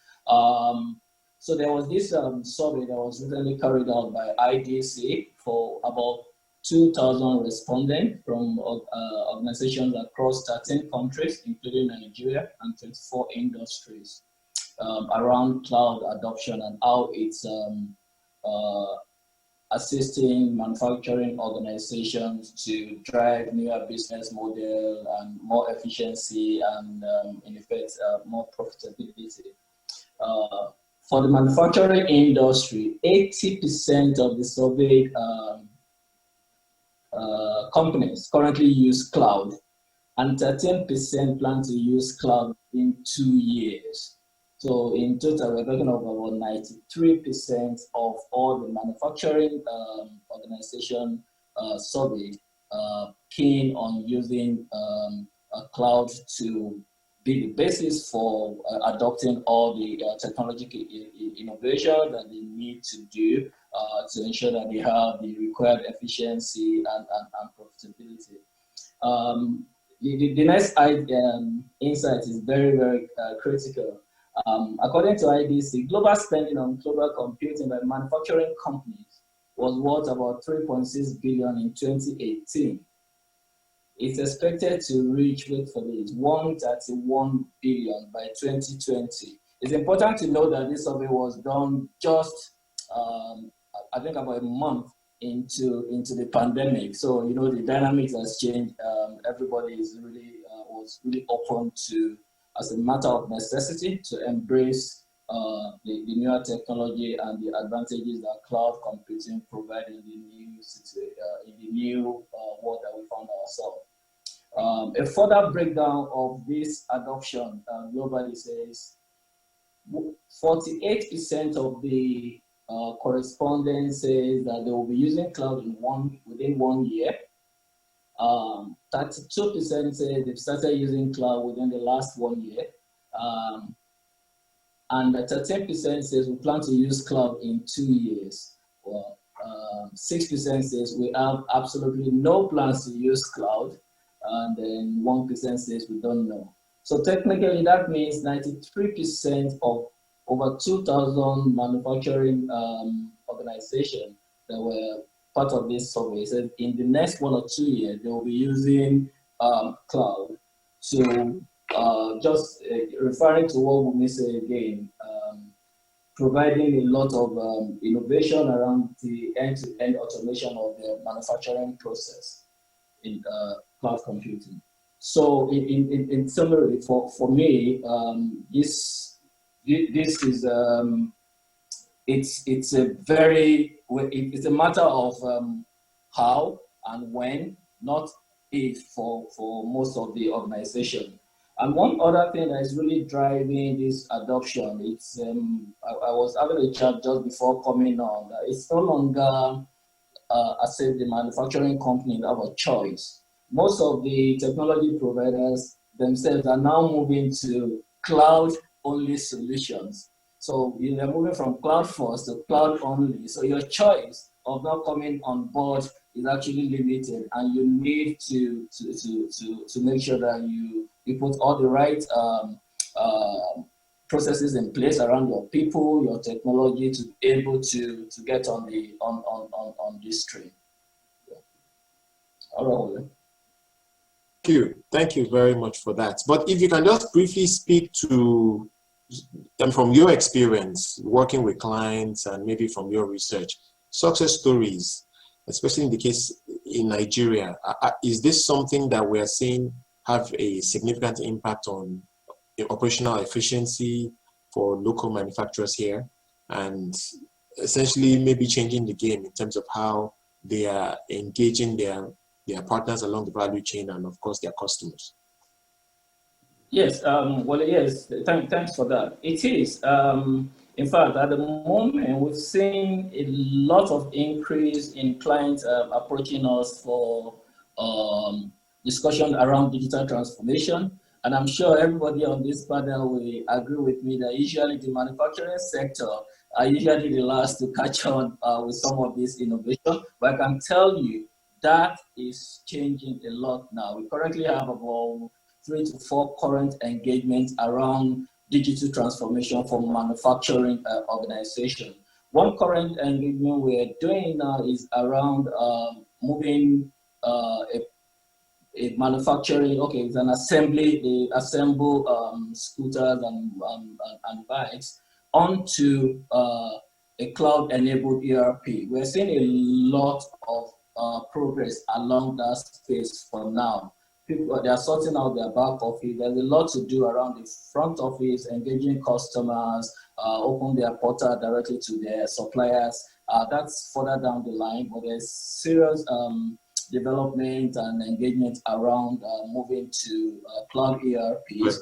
So there was this survey that was recently carried out by IDC for about 2,000 respondents from organizations across 13 countries, including Nigeria, and 24 industries around cloud adoption and how it's assisting manufacturing organizations to drive newer business model and more efficiency and, in effect, more profitability. For the manufacturing industry, 80% of the surveyed companies currently use cloud, and 13% plan to use cloud in 2 years. So in total, we're talking of about 93% of all the manufacturing organization surveyed keen on using a cloud to be the basis for adopting all the technological innovation that they need to do to ensure that they have the required efficiency and profitability. The next insight is very, very critical. According to IDC, global spending on global computing by manufacturing companies was worth about 3.6 billion in 2018. It's expected to reach, wait for this, 131 billion by 2020. It's important to know that this survey was done just, I think, about a month into the pandemic. So, the dynamics has changed. Everybody is really was really open to, as a matter of necessity, to embrace the newer technology and the advantages that cloud computing provide in the new world that we found ourselves. A further breakdown of this adoption globally says 48% of the correspondents says that they will be using cloud within 1 year. 32% say they've started using cloud within the last 1 year. And 13% says we plan to use cloud in 2 years. Well, 6% says we have absolutely no plans to use cloud. And then 1% says we don't know. So technically that means 93% of over 2,000 manufacturing organizations that were part of this survey said in the next 1 or 2 years, they will be using cloud. So just referring to what we say again, providing a lot of innovation around the end-to-end automation of the manufacturing process. cloud computing. So in summary, for me, this is it's a matter of how and when, not if, for most of the organization. And one other thing that is really driving this adoption, it's I was having a chat just before coming on. It's no longer as if the manufacturing company have a choice. Most of the technology providers themselves are now moving to cloud-only solutions. So they're moving from cloud first to cloud only. So your choice of not coming on board is actually limited, and you need to make sure that you put all the right processes in place around your people, your technology, to be able to get on the on this train. Yeah. All right. Thank you very much for that. But if you can just briefly speak to, and from your experience working with clients and maybe from your research, success stories, especially in the case in Nigeria, is this something that we are seeing have a significant impact on operational efficiency for local manufacturers here, and essentially maybe changing the game in terms of how they are engaging their partners along the value chain and of course their customers? Yes, well, yes, thanks for that. It is. In fact, at the moment, we've seen a lot of increase in clients approaching us for discussion around digital transformation. And I'm sure everybody on this panel will agree with me that usually the manufacturing sector are usually the last to catch on with some of this innovation. But I can tell you that is changing a lot now. We currently have about 3 to 4 current engagements around digital transformation for manufacturing organization. One current engagement we're doing now is around moving a manufacturing, okay, it's an assembly, they assemble scooters and bikes onto a cloud-enabled ERP. We're seeing a lot of progress along that space for now. People, they are sorting out their back office. There's a lot to do around the front office, engaging customers, open their portal directly to their suppliers. That's further down the line, but there's serious development and engagement around moving to cloud ERPs.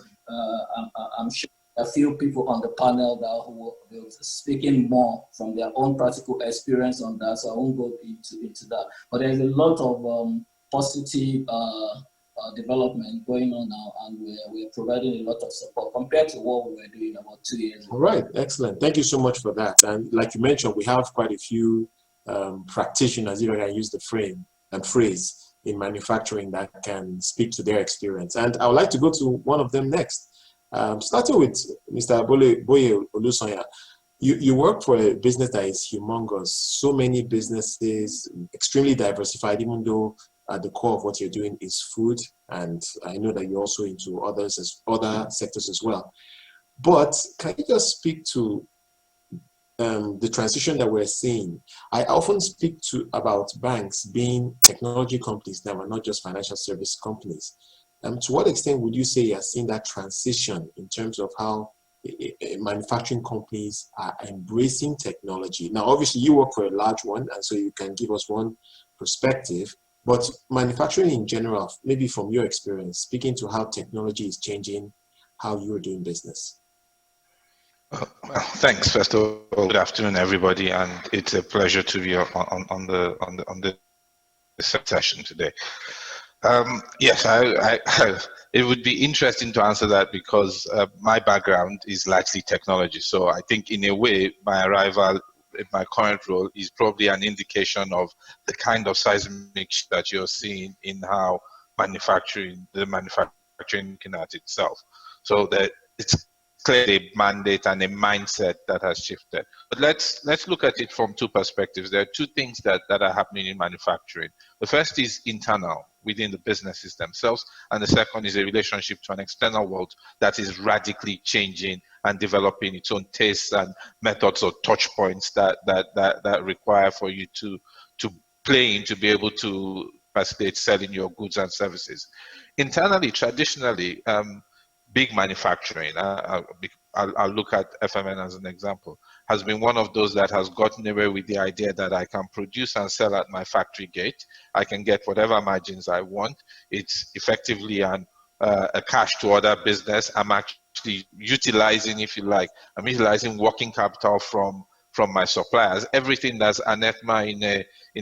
I'm sure a few people on the panel that who will be speaking more from their own practical experience on that, so I won't go into that. But there's a lot of positive development going on now, and we're providing a lot of support compared to what we were doing about 2 years ago. All right, excellent. Thank you so much for that. And like you mentioned, we have quite a few practitioners, if I can use the phrase in manufacturing, that can speak to their experience. And I would like to go to one of them next. Starting with Mr. Boye Olusonya. You work for a business that is humongous, so many businesses, extremely diversified, even though at the core of what you're doing is food. And I know that you're also into other sectors as well. But can you just speak to the transition that we're seeing? I often speak about banks being technology companies now and not just financial service companies. To what extent would you say you're seeing that transition in terms of how manufacturing companies are embracing technology? Now, obviously, you work for a large one, and so you can give us one perspective. But manufacturing in general, maybe from your experience, speaking to how technology is changing how you're doing business. Well, thanks. First of all, good afternoon, everybody, and it's a pleasure to be on the session today. Yes, it would be interesting to answer that because my background is largely technology. So I think in a way, my arrival in my current role is probably an indication of the kind of seismic that you're seeing in how the manufacturing looking at itself. So that it's clearly a mandate and a mindset that has shifted. But let's look at it from two perspectives. There are two things that are happening in manufacturing. The first is internal, within the businesses themselves, and the second is a relationship to an external world that is radically changing and developing its own tastes and methods or touch points that require for you to play in to be able to facilitate selling your goods and services. Internally, traditionally, big manufacturing, I'll look at FMN as an example, has been one of those that has gotten away with the idea that I can produce and sell at my factory gate. I can get whatever margins I want. It's effectively a cash to order business. I'm actually utilizing, if you like, I'm utilizing working capital from my suppliers, everything that's anathema in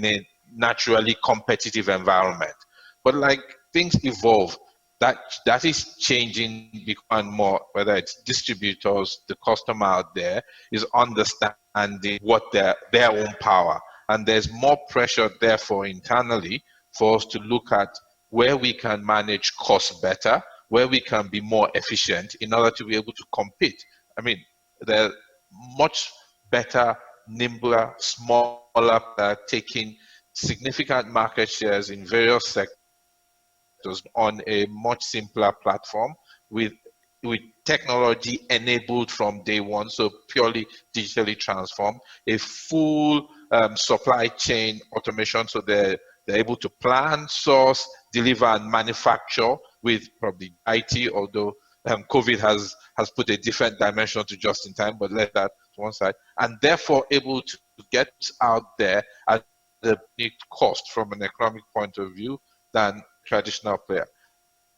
a naturally competitive environment. But like things evolve, that is changing and more, whether it's distributors, the customer out there is understanding what their own power. And there's more pressure, therefore, internally for us to look at where we can manage costs better, where we can be more efficient in order to be able to compete. I mean, they're much better, nimbler, smaller, taking significant market shares in various sectors on a much simpler platform with technology enabled from day one, so purely digitally transformed, a full supply chain automation, so they're able to plan, source, deliver, and manufacture with probably IT, although COVID has put a different dimension to just in time, but let that to one side, and therefore able to get out there at the big cost from an economic point of view than traditional player.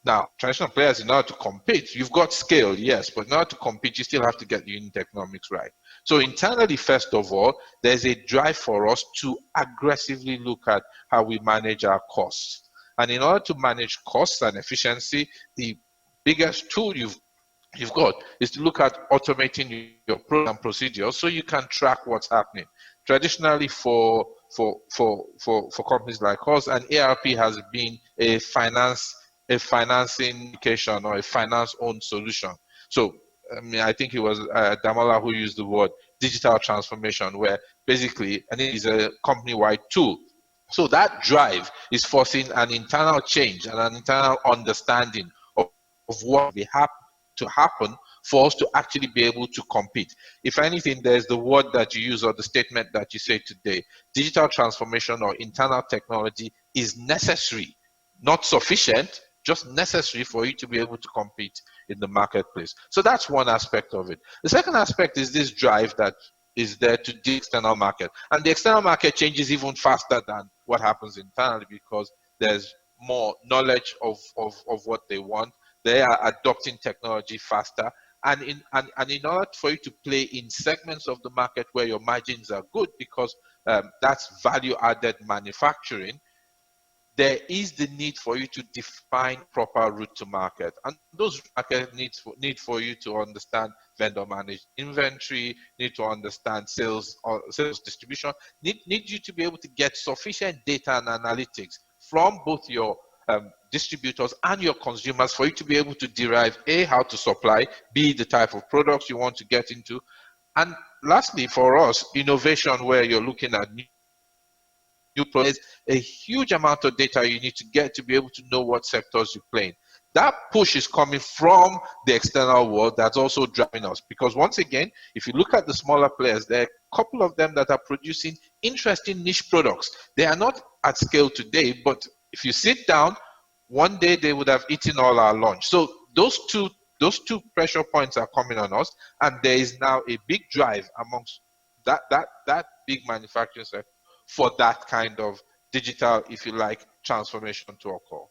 Now, traditional players, in order to compete, you've got scale, yes, but in order to compete, you still have to get the unit economics right. So internally, first of all, there's a drive for us to aggressively look at how we manage our costs. And in order to manage costs and efficiency, the biggest tool you've got is to look at automating your program procedures so you can track what's happening. Traditionally, for companies like us, an ERP has been a financing application or a finance-owned solution. So, I mean, I think it was Damola who used the word digital transformation, where basically, and it is a company-wide tool. So that drive is forcing an internal change and an internal understanding of what will have to happen for us to actually be able to compete. If anything, there's the word that you use or the statement that you say today. Digital transformation or internal technology is necessary, not sufficient, just necessary for you to be able to compete in the marketplace. So that's one aspect of it. The second aspect is this drive that is there to the external market. And the external market changes even faster than what happens internally because there's more knowledge of what they want. They are adopting technology faster. And in order for you to play in segments of the market where your margins are good, because that's value-added manufacturing, there is the need for you to define proper route to market. And those market need for you to understand vendor managed inventory, need to understand sales or sales distribution, need you to be able to get sufficient data and analytics from both your distributors and your consumers for you to be able to derive A, how to supply, B, the type of products you want to get into. And lastly, for us, innovation, where you're looking at new products, a huge amount of data you need to get to be able to know what sectors you play in. That push is coming from the external world that's also driving us. Because once again, if you look at the smaller players, there are a couple of them that are producing interesting niche products. They are not at scale today, but if you sit down, one day they would have eaten all our lunch. So those two pressure points are coming on us, and there is now a big drive amongst that big manufacturing sector for that kind of digital, if you like, transformation to occur.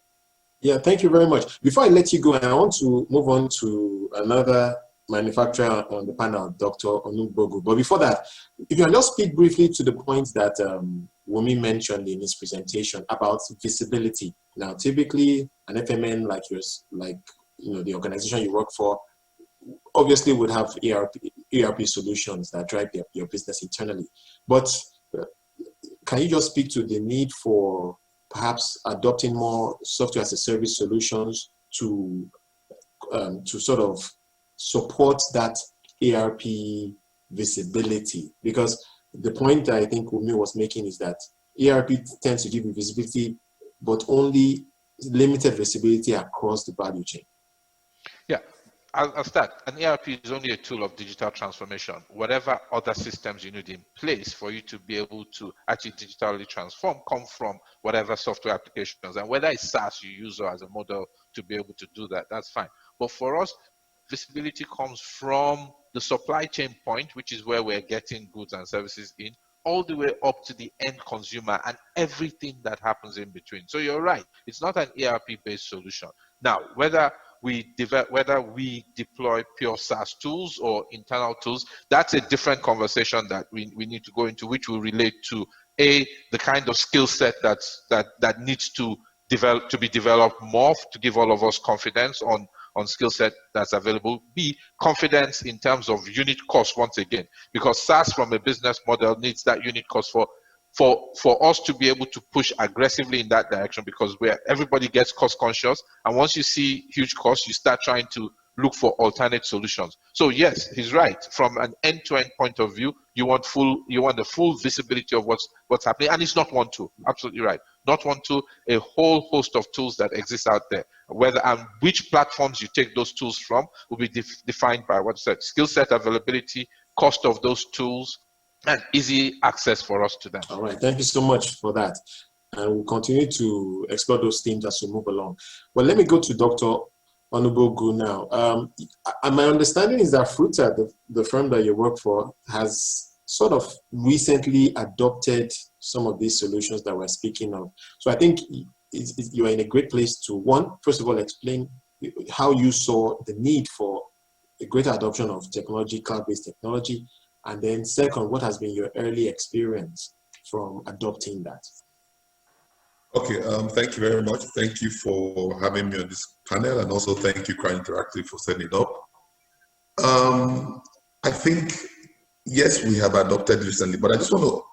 Yeah, thank you very much. Before I let you go, I want to move on to another manufacturer on the panel, Dr. Onugbogu. But before that, if you can just speak briefly to the points that Wumi mentioned in his presentation about visibility. Now, typically, an FMN like yours, like the organization you work for, obviously would have ERP solutions that drive your business internally. But can you just speak to the need for perhaps adopting more software as a service solutions to sort of support that ERP visibility? Because the point I think Wumi was making is that ERP tends to give you visibility, but only limited visibility across the value chain. Yeah, I'll start. An ERP is only a tool of digital transformation. Whatever other systems you need in place for you to be able to actually digitally transform come from whatever software applications. And whether it's SaaS you use or as a model to be able to do that, that's fine. But for us, visibility comes from the supply chain point, which is where we're getting goods and services in, all the way up to the end consumer and everything that happens in between. So you're right, it's not an ERP-based solution. Now, whether we deploy pure SaaS tools or internal tools, that's a different conversation that we need to go into, which will relate to the kind of skill set that needs to be developed more to give all of us confidence on skill set that's available. B, confidence in terms of unit cost once again, because SaaS from a business model needs that unit cost for us to be able to push aggressively in that direction, because everybody gets cost conscious, and once you see huge costs, you start trying to look for alternate solutions. So yes, he's right. From an end-to-end point of view, you want the full visibility of what's happening, and it's not one tool. Absolutely right. Not one tool, a whole host of tools that exist out there. Whether and which platforms you take those tools from will be defined by what's that skill set availability, cost of those tools, and easy access for us to them. All right, thank you so much for that. And we'll continue to explore those themes as we move along. Well, let me go to Dr. Onubogu now. My understanding is that Fruta, the firm that you work for, has sort of recently adopted some of these solutions that we're speaking of. So I think you're in a great place to, one, first of all, explain how you saw the need for a greater adoption of technology, cloud-based technology, and then second, what has been your early experience from adopting that? Okay, thank you very much. Thank you for having me on this panel, and also thank you, Crown Interactive, for setting it up. I think, yes, we have adopted recently, but I just want to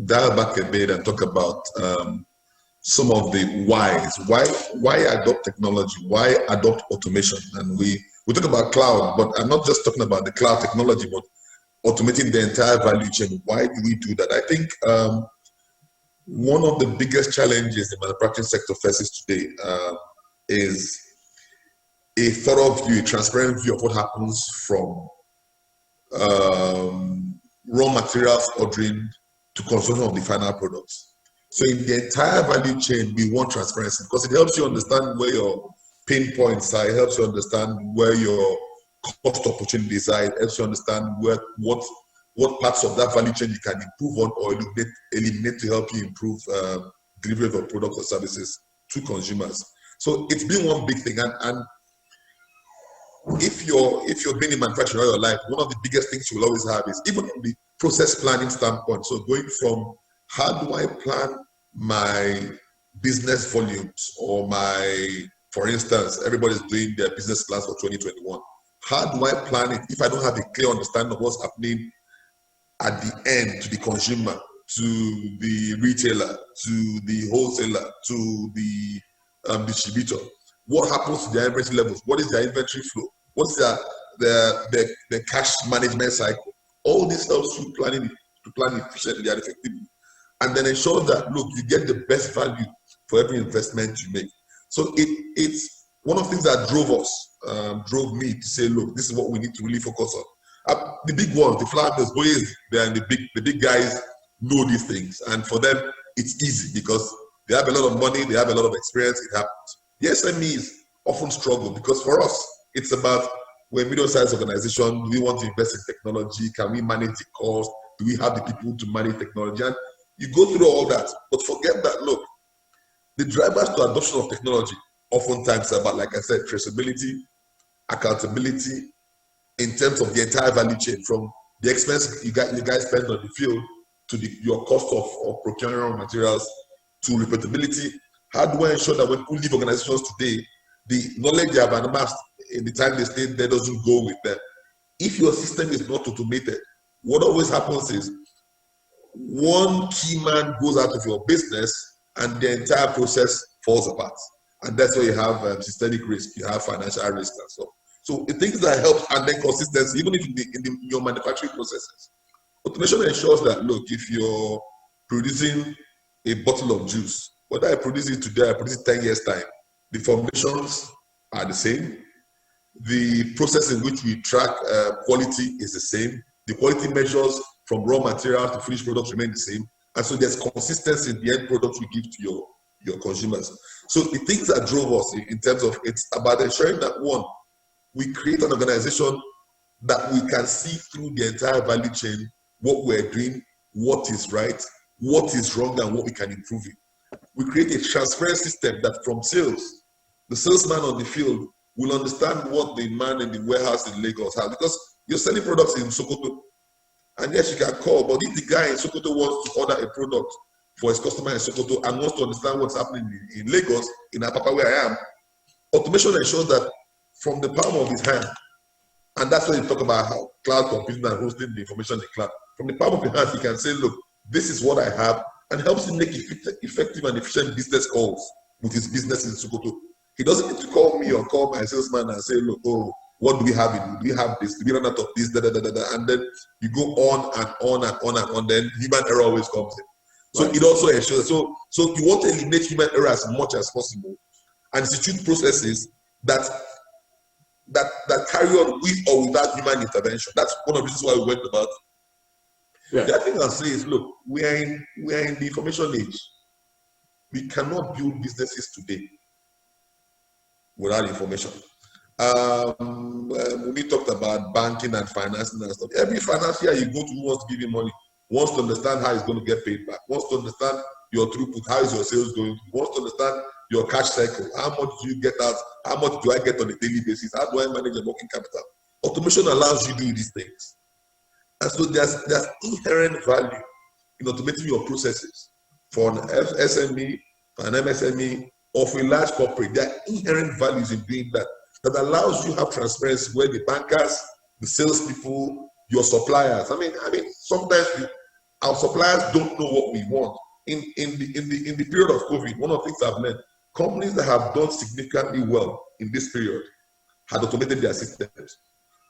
dial back a bit and talk about some of the whys. Why adopt technology? Why adopt automation? And we talk about cloud, but I'm not just talking about the cloud technology, but automating the entire value chain. Why do we do that? I think one of the biggest challenges the manufacturing sector faces today is a thorough view, a transparent view of what happens from raw materials ordering to consumption of the final products. So in the entire value chain, we want transparency because it helps you understand where your pain points are, it helps you understand where your cost opportunities are, it helps you understand what parts of that value chain you can improve on or eliminate to help you improve delivery of your products or services to consumers. So it's been one big thing, and if you've been in manufacturing all your life, one of the biggest things you will always have is even on the process planning standpoint. So going from how do I plan my business volumes or for instance, everybody's doing their business plans for 2021. How do I plan it if I don't have a clear understanding of what's happening at the end to the consumer, to the retailer, to the wholesaler, to the distributor? What happens to their inventory levels? What is their inventory flow? What's the cash management cycle? All this helps you to plan efficiently and effectively, and then ensure that, look, you get the best value for every investment you make. So it's one of the things that drove me to say, look, this is what we need to really focus on. The big ones, the Flanders, boys, the big guys know these things, and for them it's easy because they have a lot of money, they have a lot of experience. It happens. The SMEs often struggle because for us it's about, we're a middle-sized organization. Do we want to invest in technology? Can we manage the cost? Do we have the people to manage technology? And you go through all that, but forget that, look, the drivers to adoption of technology oftentimes are about, like I said, traceability, accountability, in terms of the entire value chain, from the expense you guys spend on the field to your cost of procuring raw materials to repeatability. How do I ensure that when people leave organizations today, the knowledge they have amassed in the time they stay there doesn't go with them? If your system is not automated, what always happens is one key man goes out of your business and the entire process falls apart. And that's where you have systemic risk, you have financial risk and so on. So the things that help, and then consistency, even if in your manufacturing processes. Automation ensures that, look, if you're producing a bottle of juice, whether I produce it today, I produce it 10 years time, the formulations are the same, The process in which we track quality is the same. The quality measures from raw materials to finished products remain the same. And so there's consistency in the end product we give to your consumers. So the things that drove us in terms of, it's about ensuring that, one, we create an organization that we can see through the entire value chain what we're doing, what is right, what is wrong, and what we can improve it. We create a transparent system that from sales, the salesman on the field will understand what the man in the warehouse in Lagos has, because you're selling products in Sokoto. And yes, you can call, but if the guy in Sokoto wants to order a product for his customer in Sokoto and wants to understand what's happening in Lagos, in Apapa where I am, automation ensures that from the palm of his hand, and that's when you talk about how cloud computing and hosting the information in the cloud, from the palm of his hand, he can say, look, this is what I have, and helps him make effective and efficient business calls with his business in Sokoto. He doesn't need to call me or call my salesman and say, look, oh, what do we have? Do we have this? Do we run out of this? And then you go on and on and on and on. Then human error always comes in. So right. It also ensures. So you want to eliminate human error as much as possible, and institute processes that carry on with or without human intervention. That's one of the reasons why we went about. Yeah. The other thing I'll say is, look, we are in the information age. We cannot build businesses today without information. We talked about banking and financing and stuff. Every financier you go to who wants to give you money wants to understand how he's going to get paid back, wants to understand your throughput, how is your sales going, wants to understand your cash cycle, how much do you get out, how much do I get on a daily basis, how do I manage your working capital. Automation allows you to do these things. And so there's inherent value in automating your processes. For an SME, for an MSME, or for a large corporate, there are inherent values in doing that allows you to have transparency where the bankers, the salespeople, your suppliers. I mean, sometimes our suppliers don't know what we want. In the period of COVID, one of the things I've learned, companies that have done significantly well in this period had automated their systems.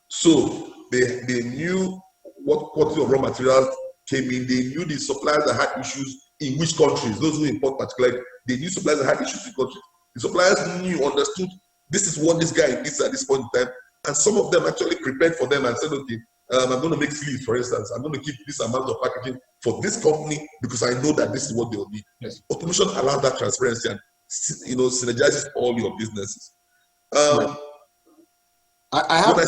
So they knew what quality of raw materials came in. They knew the suppliers that had issues in which countries. Those who import particularly, they knew suppliers that had issues in countries. The suppliers understood this is what this guy needs at this point in time. And some of them actually prepared for them and said, okay, I'm going to make sleeves, for instance. I'm going to keep this amount of packaging for this company because I know that this is what they'll need. Yes. Automation allows that transparency and synergizes all your businesses. I have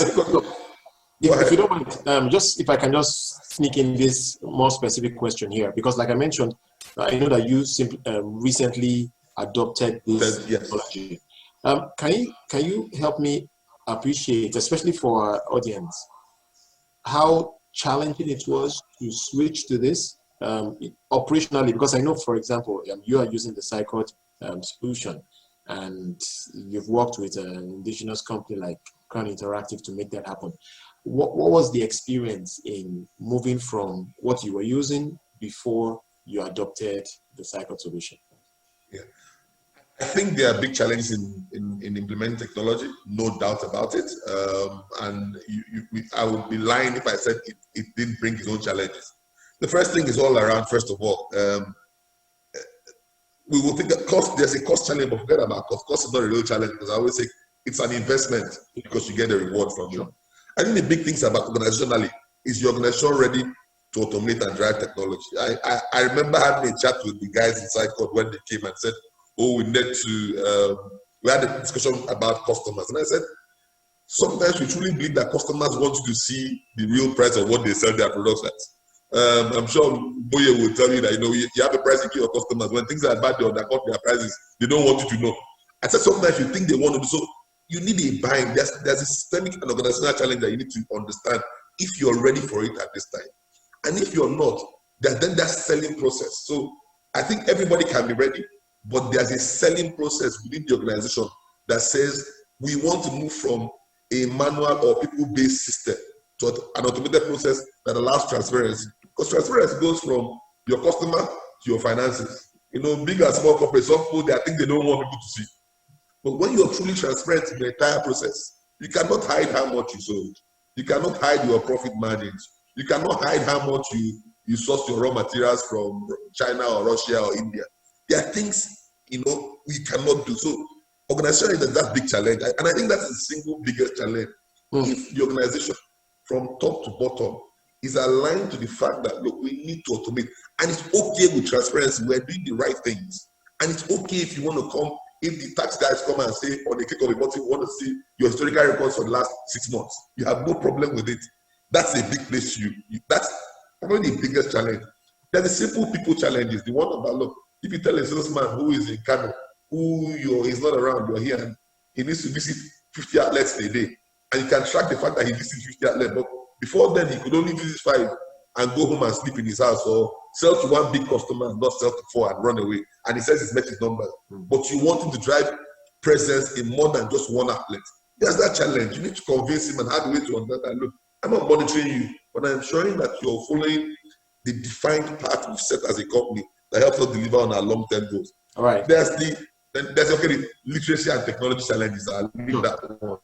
if you don't mind, just if I can just sneak in this more specific question here, because like I mentioned, I know that you recently adopted this technology. Can you help me appreciate, especially for our audience, how challenging it was to switch to this operationally? Because I know, for example, you are using the Cycot solution, and you've worked with an indigenous company like Crown Interactive to make that happen. What was the experience in moving from what you were using before you adopted the Cycot solution? Yeah. I think there are big challenges in implementing technology, no doubt about it. And I would be lying if I said it didn't bring its own challenges. The first thing is all around, first of all, we will think that cost, there's a cost challenge, but forget about cost. Cost is not a real challenge because I always say it's an investment because you get a reward from it. I think the big things about organizationally is your organization ready to automate and drive technology. I remember having a chat with the guys inside Cycot when they came and said, oh, we need to, we had a discussion about customers. And I said, sometimes we truly believe that customers want you to see the real price of what they sell their products at. I'm sure Boye will tell you that, you have a price to give your customers. When things are bad, they undercut their prices. They don't want you to know. I said, sometimes you think they want to do so. You need a buying. There's a systemic and organizational challenge that you need to understand if you're ready for it at this time. And if you're not, then that's selling process. So I think everybody can be ready. But there's a selling process within the organization that says we want to move from a manual or people-based system to an automated process that allows transparency. Because transparency goes from your customer to your finances. Big and small corporates, some people, I think they don't want people to see. But when you're truly transparent in the entire process, you cannot hide how much you sold. You cannot hide your profit margins. You cannot hide how much you source your raw materials from China or Russia or India. There are things, we cannot do. So organization is that big challenge. And I think that's the single biggest challenge. If the organization from top to bottom is aligned to the fact that, look, we need to automate. And it's okay with transparency. We're doing the right things. And it's okay if you want to come, if the tax guys come and say, on the click of a button, we want to see your historical records for the last 6 months. You have no problem with it. That's a big place that's probably the biggest challenge. There's the simple people challenges. The one about, look, if you tell a salesman who is in Kano, he's not around, you're here, and he needs to visit 50 outlets a day, and you can track the fact that he visits 50 outlets, but before then, he could only visit 5 and go home and sleep in his house, or sell to one big customer and not sell to 4 and run away. And he says he's met his numbers. But you want him to drive presence in more than just one outlet. There's that challenge. You need to convince him and have a way to understand. Look, I'm not monitoring you, but I'm ensuring that you're following the defined path we've set as a company that helps us deliver on our long-term goals. All right. There's the literacy and technology challenges. I'll leave that one.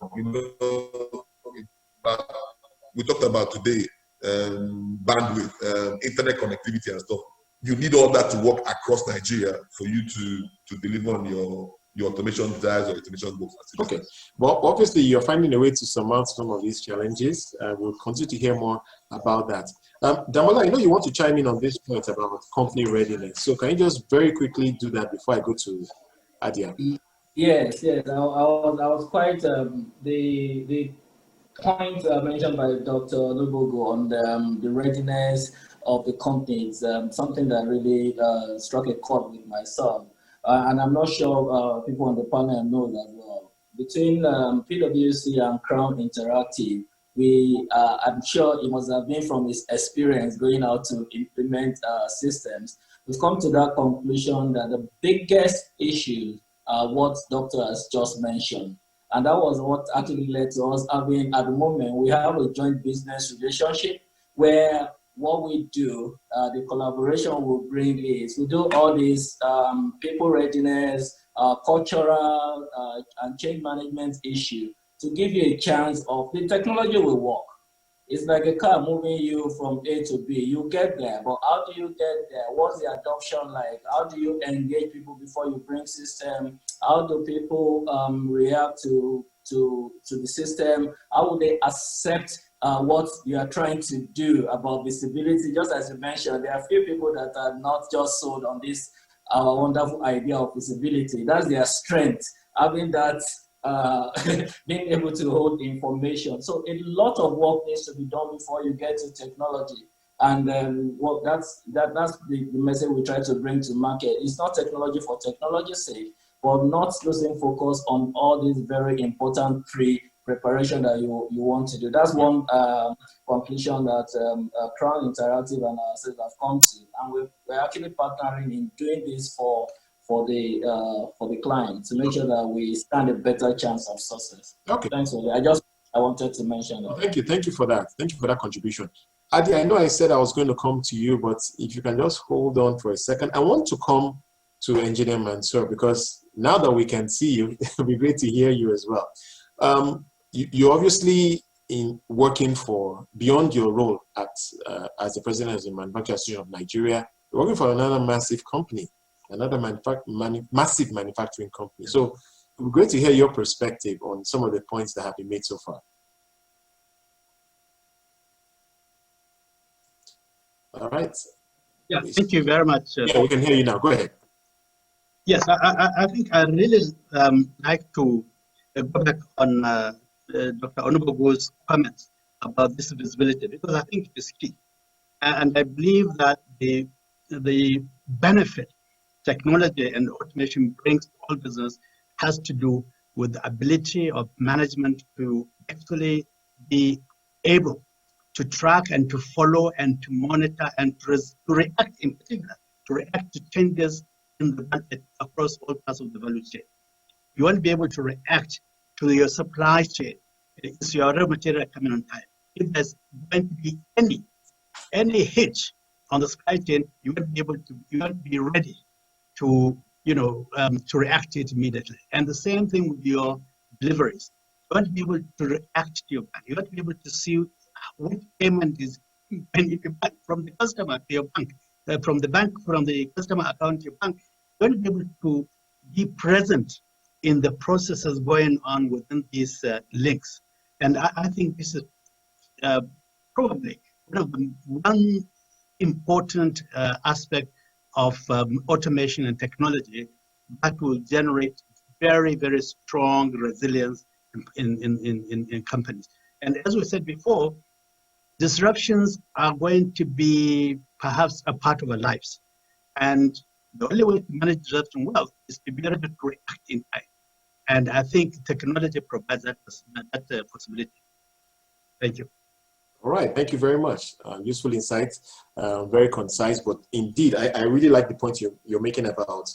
We talked about today, bandwidth, internet connectivity and stuff. You need all that to work across Nigeria for you to deliver on your automation desires or automation goals. Okay. Well, obviously, you're finding a way to surmount some of these challenges. We'll continue to hear more about that. Damola, I know you want to chime in on this point about company readiness. So can you just very quickly do that before I go to Adia? Yes. I was quite the point mentioned by Dr. Nubogo on the readiness of the company is something that really struck a chord with myself. And I'm not sure people on the panel know that well. Between PwC and Crown Interactive, I'm sure it must have been from his experience going out to implement systems. We've come to that conclusion that the biggest issue are what Doctor has just mentioned. And that was what actually led to us having, at the moment, we have a joint business relationship where what we do, the collaboration we'll bring is, we do all these people readiness, cultural and change management issue to give you a chance of, the technology will work. It's like a car moving you from A to B. You get there, but how do you get there? What's the adoption like? How do you engage people before you bring system? How do people react to the system? How will they accept what you are trying to do about visibility? Just as you mentioned, there are a few people that are not just sold on this wonderful idea of visibility. That's their strength, having that being able to hold information. So a lot of work needs to be done before you get to technology. And well, that's the message we try to bring to market. It's not technology for technology's sake, but not losing focus on all these very important preparation that you want to do. That's one conclusion that Crown Interactive and ourselves have come to, and we're actually partnering in doing this for the client to make sure that we stand a better chance of success. Okay. Thanks, Oli. I wanted to mention that. Thank you for that. Thank you for that contribution. Adi, I know I said I was going to come to you, but if you can just hold on for a second. I want to come to Engineer Mansour, because now that we can see you, it would be great to hear you as well. You're obviously working for, beyond your role as the president of the Manufacturing Association of Nigeria, you're working for another massive company, another massive manufacturing company. So it would be great to hear your perspective on some of the points that have been made so far. All right. Yeah, thank you very much. Yeah, we can hear you now. Go ahead. Yes, I think I really like to go back on Dr. Onubogo's comments about this visibility, because I think it is key. And I believe that the benefit technology and automation brings to all business has to do with the ability of management to actually be able to track and to follow and to monitor and to react, in particular, to react to changes in the market across all parts of the value chain. You want to be able to react to your supply chain. Is your raw material coming on time? If there's going to be any hitch on the supply chain, you want to be ready to to react to it immediately. And the same thing with your deliveries. You want to be able to react to your bank. You want to be able to see what payment is from the customer to your bank, from the customer account to your bank. You want to be able to be present in the processes going on within these links. And I think this is probably one important aspect of automation and technology that will generate very, very strong resilience in companies. And as we said before, disruptions are going to be perhaps a part of our lives. And the only way to manage disruption well is to be able to react in time. And I think technology provides that possibility. Thank you. All right, thank you very much. Useful insight, very concise, but indeed, I really like the point you're making about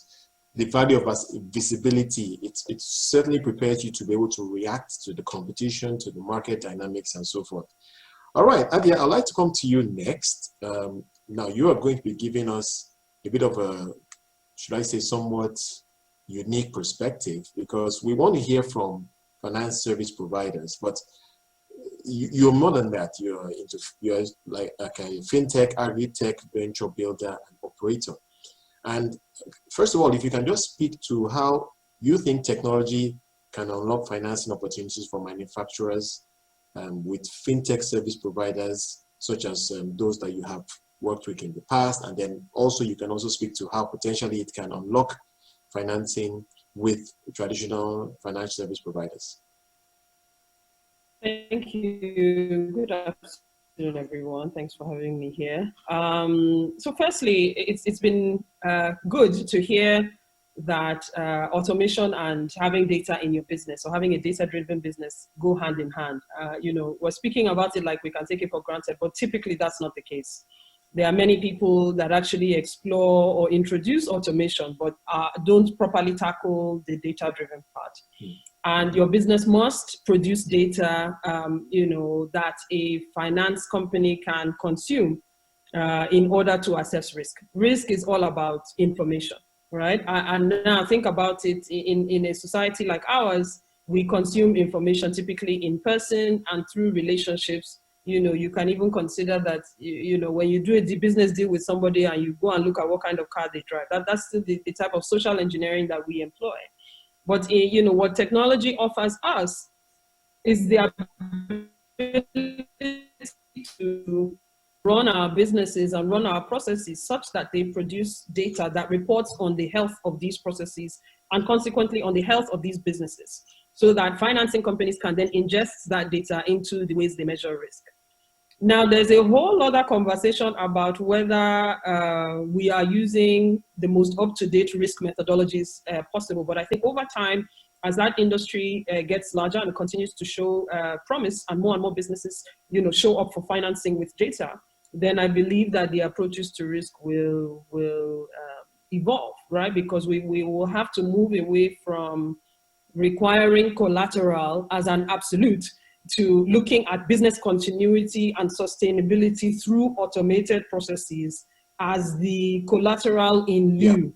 the value of visibility. It certainly prepares you to be able to react to the competition, to the market dynamics, and so forth. All right, Adia, I'd like to come to you next. Now, you are going to be giving us a bit of a, should I say, somewhat unique perspective, because we want to hear from finance service providers, but you're more than that. You're like a fintech, agri-tech, venture builder, and operator. And first of all, if you can just speak to how you think technology can unlock financing opportunities for manufacturers with fintech service providers, such as those that you have worked with in the past. And then also you can also speak to how potentially it can unlock financing with traditional financial service providers. Thank you. Good afternoon, everyone. Thanks for having me here. So firstly, it's been good to hear that automation and having data in your business, or having a data-driven business, go hand in hand. You know, we're speaking about it like we can take it for granted, but typically that's not the case. There are many people that actually explore or introduce automation, but don't properly tackle the data-driven part. And your business must produce data, you know, that a finance company can consume in order to assess risk. Risk is all about information, right? And now think about it, in a society like ours, we consume information typically in person and through relationships. You know, you can even consider that, you know, when you do a business deal with somebody and you go and look at what kind of car they drive, that's still the type of social engineering that we employ. But, you know, what technology offers us is the ability to run our businesses and run our processes such that they produce data that reports on the health of these processes and consequently on the health of these businesses, so that financing companies can then ingest that data into the ways they measure risk. Now, there's a whole other conversation about whether we are using the most up-to-date risk methodologies possible. But I think over time, as that industry gets larger and continues to show promise, and more businesses, you know, show up for financing with data, then I believe that the approaches to risk will evolve, right? Because we will have to move away from requiring collateral as an absolute to looking at business continuity and sustainability through automated processes as the collateral in lieu,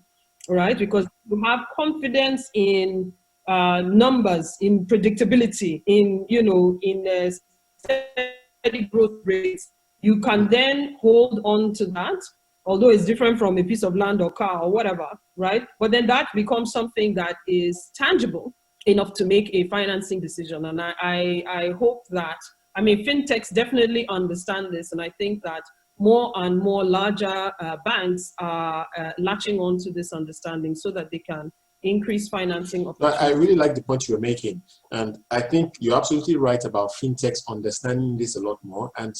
right? Because you have confidence in numbers, in predictability, in, you know, in steady growth rates, you can then hold on to that, although it's different from a piece of land or car or whatever, right? But then that becomes something that is tangible enough to make a financing decision. And I hope that, I mean, fintechs definitely understand this. And I think that more and more larger banks are latching on to this understanding so that they can increase financing opportunities. I really like the point you're making. And I think you're absolutely right about fintechs understanding this a lot more. And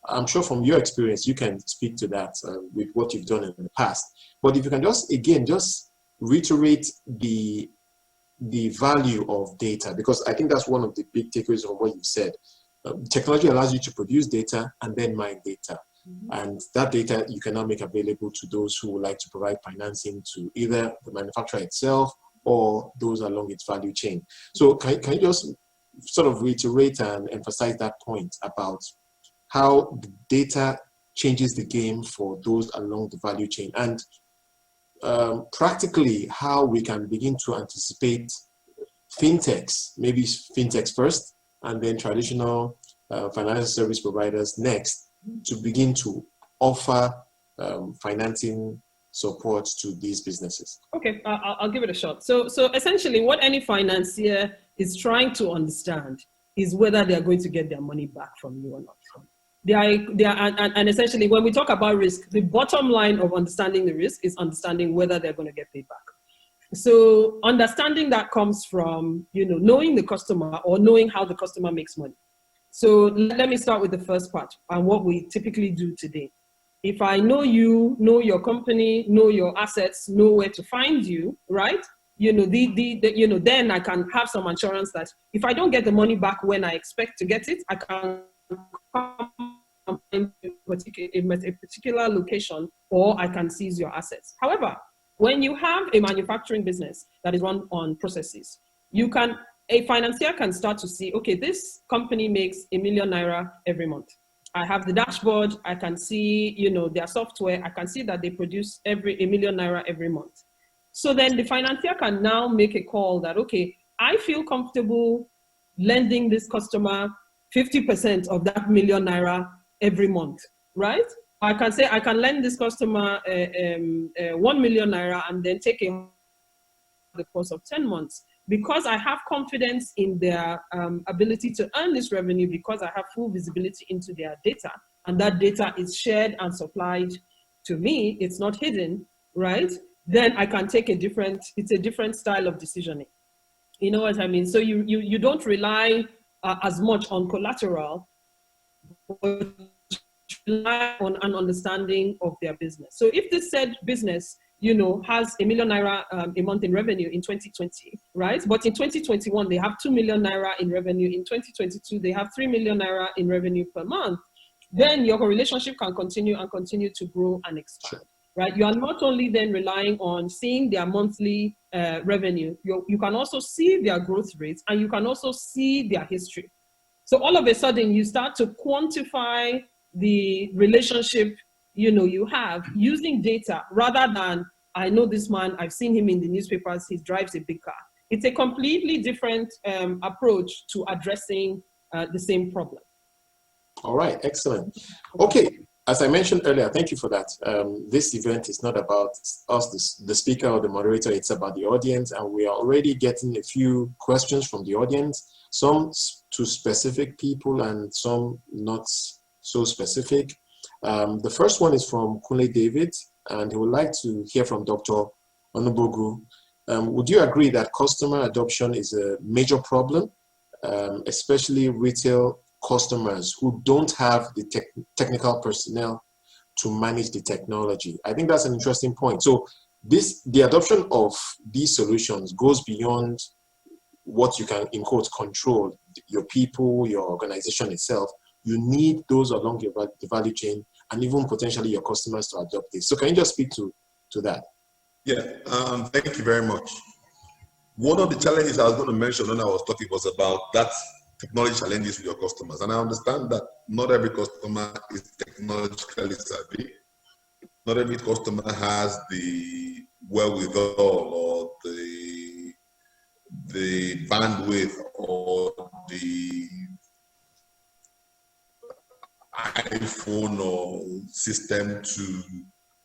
I'm sure from your experience, you can speak to that with what you've done in the past. But if you can just, again, just reiterate the value of data, because I think that's one of the big takeaways of what you said. Technology allows you to produce data and then mine data. Mm-hmm. And that data you can now make available to those who would like to provide financing to either the manufacturer itself or those along its value chain. So can you just sort of reiterate and emphasize that point about how the data changes the game for those along the value chain, and practically how we can begin to anticipate fintechs, maybe fintechs first, and then traditional financial service providers next, to begin to offer financing support to these businesses? Okay, I'll give it a shot. So essentially what any financier is trying to understand is whether they are going to get their money back from you or not. And essentially when we talk about risk, the bottom line of understanding the risk is understanding whether they're going to get paid back. So understanding that comes from, knowing the customer or knowing how the customer makes money. So let me start with the first part and what we typically do today. If I know you, know your company, know your assets, know where to find you, right? Then I can have some assurance that if I don't get the money back when I expect to get it, I can come in a particular location, or I can seize your assets. However, when you have a manufacturing business that is run on processes, a financier can start to see, okay, this company makes ₦1 million every month. I have the dashboard, I can see, their software, I can see that they produce ₦1 million every month. So then the financier can now make a call that, okay, I feel comfortable lending this customer 50% of that ₦1 million every month, right? I can say I can lend this customer ₦1 million and then take the course of 10 months. Because I have confidence in their ability to earn this revenue, because I have full visibility into their data, and that data is shared and supplied to me, it's not hidden, right? Then I can take it's a different style of decisioning. You know what I mean? So you don't rely as much on collateral, but rely on an understanding of their business. So if this said business, has ₦1 million a month in revenue in 2020, right? But in 2021, they have ₦2 million in revenue. In 2022, they have ₦3 million in revenue per month. Then your relationship can continue to grow and expand, right? You are not only then relying on seeing their monthly revenue, you can also see their growth rates, and you can also see their history. So all of a sudden, you start to quantify the relationship you have using data, rather than, I know this man, I've seen him in the newspapers, he drives a big car. It's a completely different approach to addressing the same problem. All right, excellent. Okay, as I mentioned earlier, thank you for that. This event is not about us, the speaker or the moderator, it's about the audience, and we are already getting a few questions from the audience, some to specific people and some not so specific. The first one is from Kunle David, and he would like to hear from Dr. Onubogu. Would you agree that customer adoption is a major problem, especially retail customers who don't have the technical personnel to manage the technology? I think that's an interesting point. So the adoption of these solutions goes beyond what you can, in quotes, control, your people, your organization itself. You need those along the value chain, and even potentially your customers to adopt this. So can you just speak to that? Yeah, thank you very much. One of the challenges I was going to mention when I was talking was about that technology challenges with your customers. And I understand that not every customer is technologically savvy. Not every customer has the wherewithal or the bandwidth or the iPhone or system to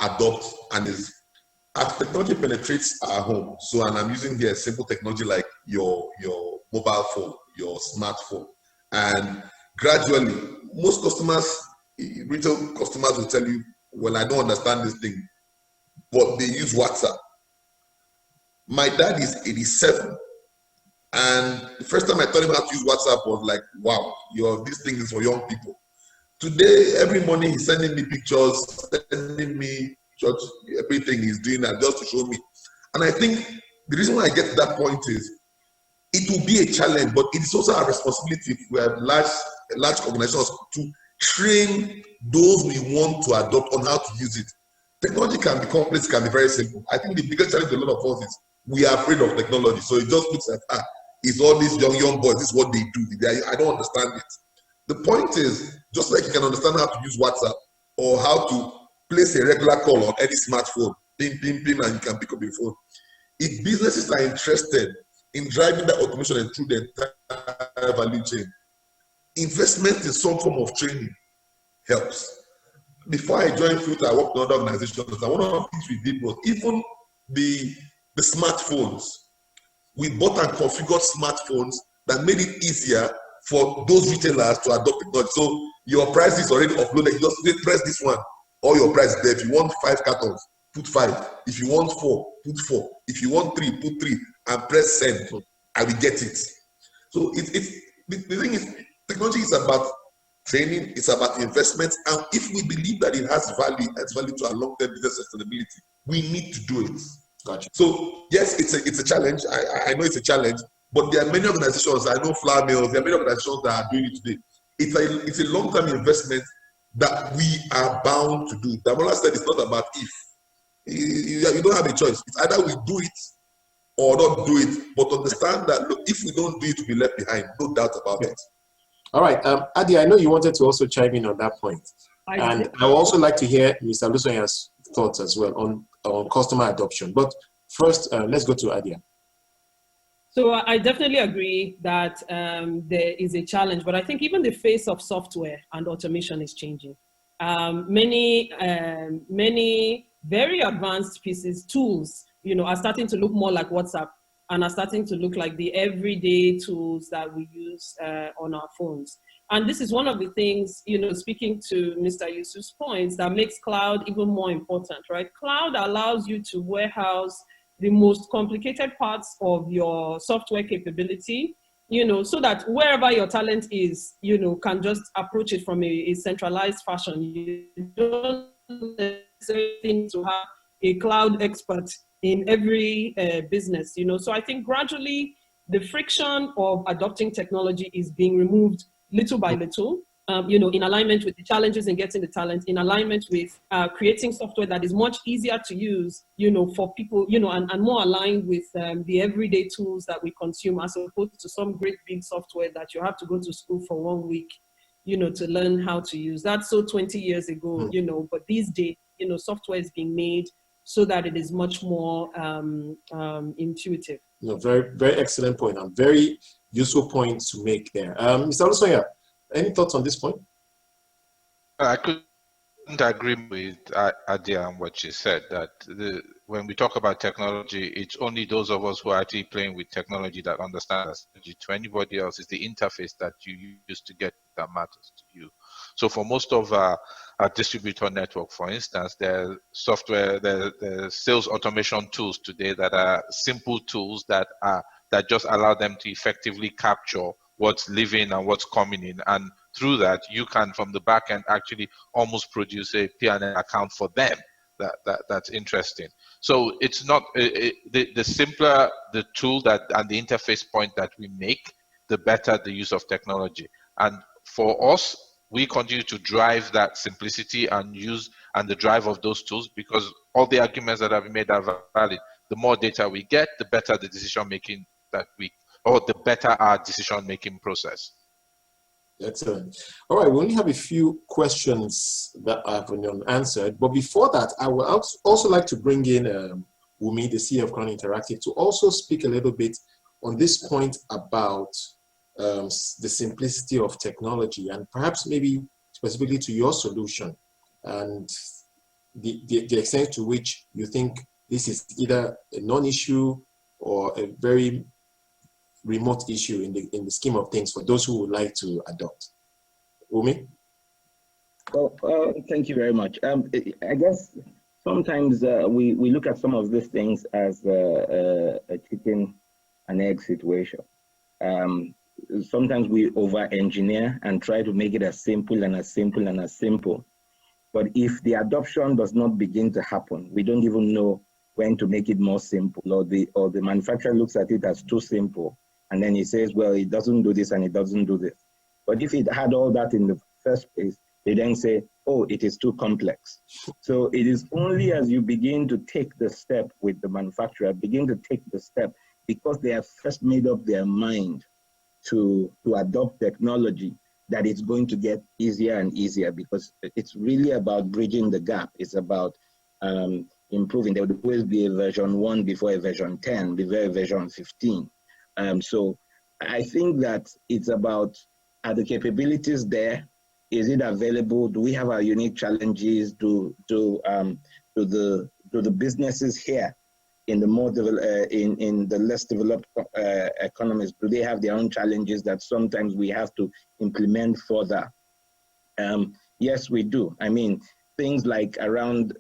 adopt, and as technology penetrates our home. So, and I'm using here simple technology like your mobile phone, your smartphone, and gradually, most customers, retail customers will tell you, well, I don't understand this thing, but they use WhatsApp. My dad is 87. And the first time I taught him how to use WhatsApp was like, wow, this thing is for young people. Today, every morning he's sending me pictures, sending me everything he's doing that just to show me. And I think the reason why I get to that point is it will be a challenge, but it's also our responsibility if we have large organizations to train those we want to adopt on how to use it. Technology can be complex, can be very simple. I think the biggest challenge to a lot of us is we are afraid of technology. So it just looks like, it's all these young boys, this is what they do. I don't understand it. The point is, just like you can understand how to use WhatsApp or how to place a regular call on any smartphone, ping, ping, ping, and you can pick up your phone. If businesses are interested in driving that automation and through the entire value chain, investment in some form of training helps. before I joined Fruit, I worked in other organizations, and one of the things we did was even the smartphones. We bought and configured smartphones that made it easier for those retailers to adopt technology. So your price is already uploaded. You just press this one, or your price there. If you want 5 cartons, put 5. If you want 4, put 4. If you want 3, put 3, and press send. I will get it. So the thing is, technology is about training, it's about investment, and if we believe that it has value to our long-term business sustainability, we need to do it. Gotcha. So yes, it's a challenge. I know it's a challenge, but there are many organizations. I know flour mills. There are many organizations that are doing it today. It's a long-term investment that we are bound to do. Damola said it's not about if. You don't have a choice. It's either we do it or not do it. But understand that, look, if we don't do it, we'll be left behind. No doubt about it. All right, Adi, I know you wanted to also chime in on that point. And I would also like to hear Mr. Olusoyan's thoughts as well on customer adoption. But first, let's go to Adia. So I definitely agree that there is a challenge, but I think even the face of software and automation is changing. Many very advanced tools, are starting to look more like WhatsApp and are starting to look like the everyday tools that we use on our phones. And this is one of the things, speaking to Mr. Yusuf's points, that makes cloud even more important, right? Cloud allows you to warehouse the most complicated parts of your software capability, so that wherever your talent is, can just approach it from a centralized fashion. You don't necessarily need to have a cloud expert in every business, So I think gradually the friction of adopting technology is being removed little by little, in alignment with the challenges in getting the talent, in alignment with creating software that is much easier to use, for people, and more aligned with the everyday tools that we consume, as opposed to some great big software that you have to go to school for 1 week, to learn how to use. That's so 20 years ago, but these days, software is being made so that it is much more intuitive. Very, very excellent point, and very useful point to make there. Mr. Olusoya, any thoughts on this point? I couldn't agree with Adia on what she said, that when we talk about technology, it's only those of us who are actually playing with technology that understand technology. To anybody else, it's the interface that you use to get that matters to you. So for most of our distributor network, for instance, there's software, there's sales automation tools today that are simple tools that just allow them to effectively capture what's leaving and what's coming in. And through that, you can, from the back end, actually almost produce a P&L account for them. That's interesting. So it's not, the simpler the tool and the interface point that we make, the better the use of technology. And for us, we continue to drive that simplicity and the drive of those tools, because all the arguments that have been made are valid. The more data we get, the better the decision making the better our decision making process. Excellent. All right, we only have a few questions that I've unanswered, but before that, I would also like to bring in Wumi, the CEO of Crown Interactive, to also speak a little bit on this point about the simplicity of technology, and perhaps maybe specifically to your solution and the extent to which you think this is either a non-issue or a very remote issue in the scheme of things for those who would like to adopt. Umi? Well, thank you very much. I guess sometimes we look at some of these things as a chicken and egg situation. Sometimes we over-engineer and try to make it as simple and as simple and as simple. But if the adoption does not begin to happen, we don't even know when to make it more simple, or the manufacturer looks at it as too simple, and then he says, well, it doesn't do this and it doesn't do this. But if it had all that in the first place, they then say, oh, it is too complex. So it is only as you begin to take the step with the manufacturer, begin to take the step, because they have first made up their mind to adopt technology, that it's going to get easier and easier, because it's really about bridging the gap. It's about improving. There would always be a version 1 before a version 10, before a version 15. So I think that it's about, are the capabilities there? Is it available? Do we have our unique challenges? Do the businesses here in the more in the less developed economies, do they have their own challenges that sometimes we have to implement further? Yes, we do. I mean, things like around,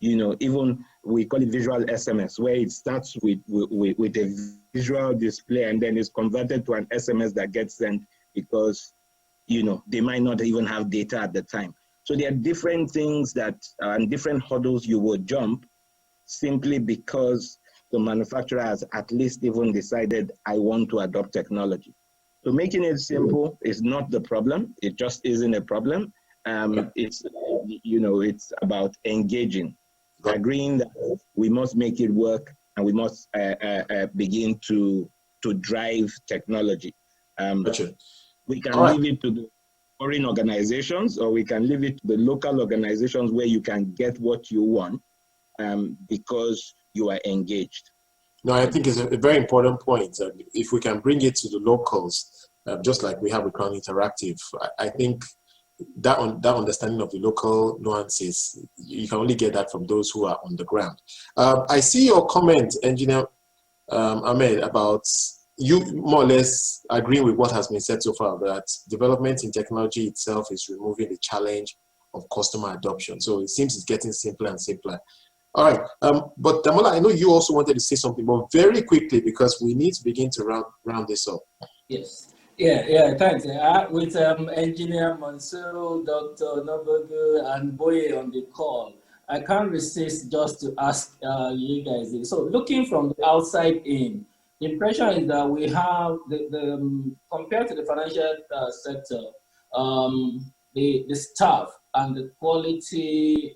even we call it visual SMS, where it starts with a visual display and then is converted to an SMS that gets sent because, they might not even have data at the time. So there are different things and different hurdles you will jump simply because the manufacturer has at least even decided, I want to adopt technology. So making it simple is not the problem. It just isn't a problem. It's about engaging, agreeing that we must make it work and we must begin to drive technology. We can leave it to the foreign organizations, or we can leave it to the local organizations where you can get what you want because you are engaged. No, I think it's a very important point. If we can bring it to the locals, just like we have with Crown Interactive, I think that understanding of the local nuances, you can only get that from those who are on the ground. I see your comment, Engineer Ahmed, about you more or less agreeing with what has been said so far, that development in technology itself is removing the challenge of customer adoption. So it seems it's getting simpler and simpler. All right, but Damola, I know you also wanted to say something, but very quickly because we need to begin to round this up. Yes. Yeah, thanks. With Engineer Mansour, Dr. Nobogu, and Boye on the call, I can't resist just to ask you guys this. So looking from the outside in, the impression is that we have, compared to the financial sector, the staff and the quality,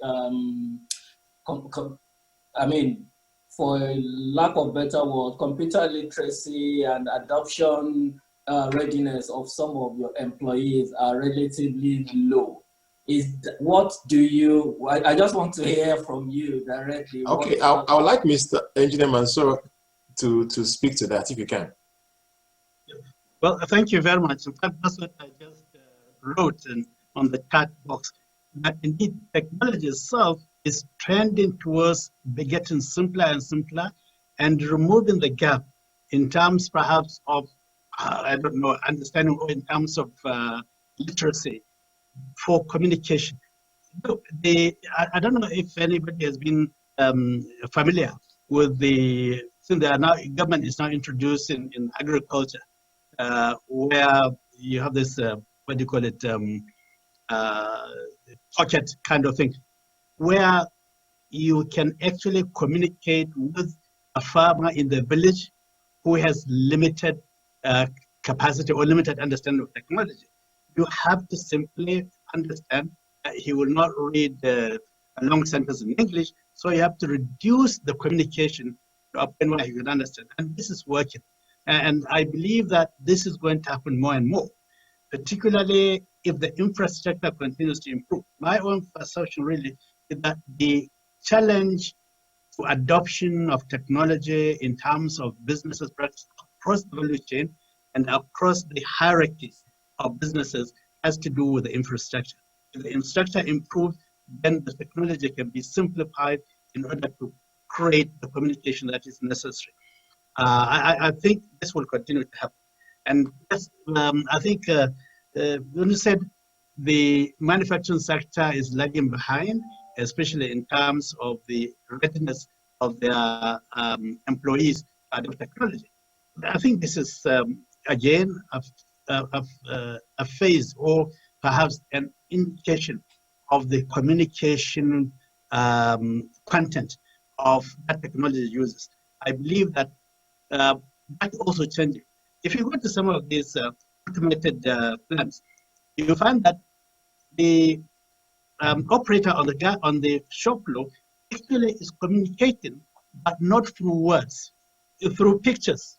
for lack of better word, computer literacy and adoption readiness of some of your employees are relatively low. I just want to hear from you directly. Okay, I would like Mr. Engineer Mansour to speak to that, if you can. Well, thank you very much. In fact, that's what I just wrote on the chat box, that indeed technology itself is trending towards getting simpler and simpler and removing the gap in terms perhaps of, understanding, or in terms of literacy for communication. I don't know if anybody has been familiar with since government is now introduced in agriculture, where you have this, pocket kind of thing, where you can actually communicate with a farmer in the village who has limited capacity or limited understanding of technology. You have to simply understand that he will not read a long sentence in English, so you have to reduce the communication to a point where he can understand. And this is working. And I believe that this is going to happen more and more, particularly if the infrastructure continues to improve. My own perception really is that the challenge for adoption of technology in terms of businesses practice across the value chain and across the hierarchies of businesses has to do with the infrastructure. If the infrastructure improves, then the technology can be simplified in order to create the communication that is necessary. I think this will continue to happen. And yes, I think when you said the manufacturing sector is lagging behind, especially in terms of the readiness of their employees to adopt technology. I think this is, again, a phase or perhaps an indication of the communication content of that technology users. I believe that that also changing. If you go to some of these automated plants, you find that the operator on the shop floor actually is communicating, but not through words, through pictures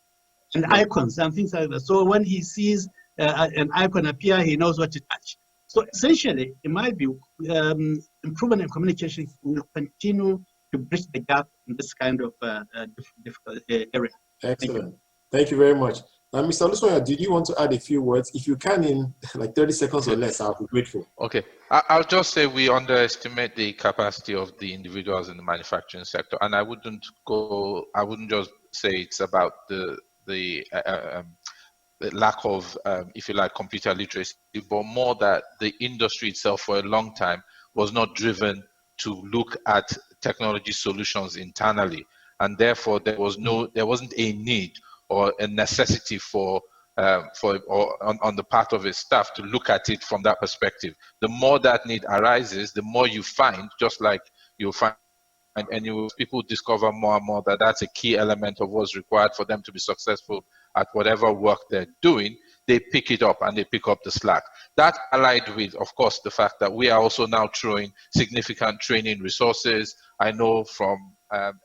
and icons and things like that. So when he sees an icon appear, he knows what to touch. So essentially, in my view, improvement in communication will continue to bridge the gap in this kind of difficult area. Excellent. Thank you very much. Mr. Olusoya, did you want to add a few words? If you can in like 30 seconds or less, I'll be grateful. Okay, I'll just say we underestimate the capacity of the individuals in the manufacturing sector, and I wouldn't just say it's about the lack of, if you like, computer literacy, but more that the industry itself for a long time was not driven to look at technology solutions internally, and therefore there wasn't a need or a necessity on the part of its staff to look at it from that perspective. The more that need arises, the more you find, just like you'll find, and people discover more and more that that's a key element of what's required for them to be successful at whatever work they're doing. They pick it up and they pick up the slack. That allied with, of course, the fact that we are also now throwing significant training resources. I know from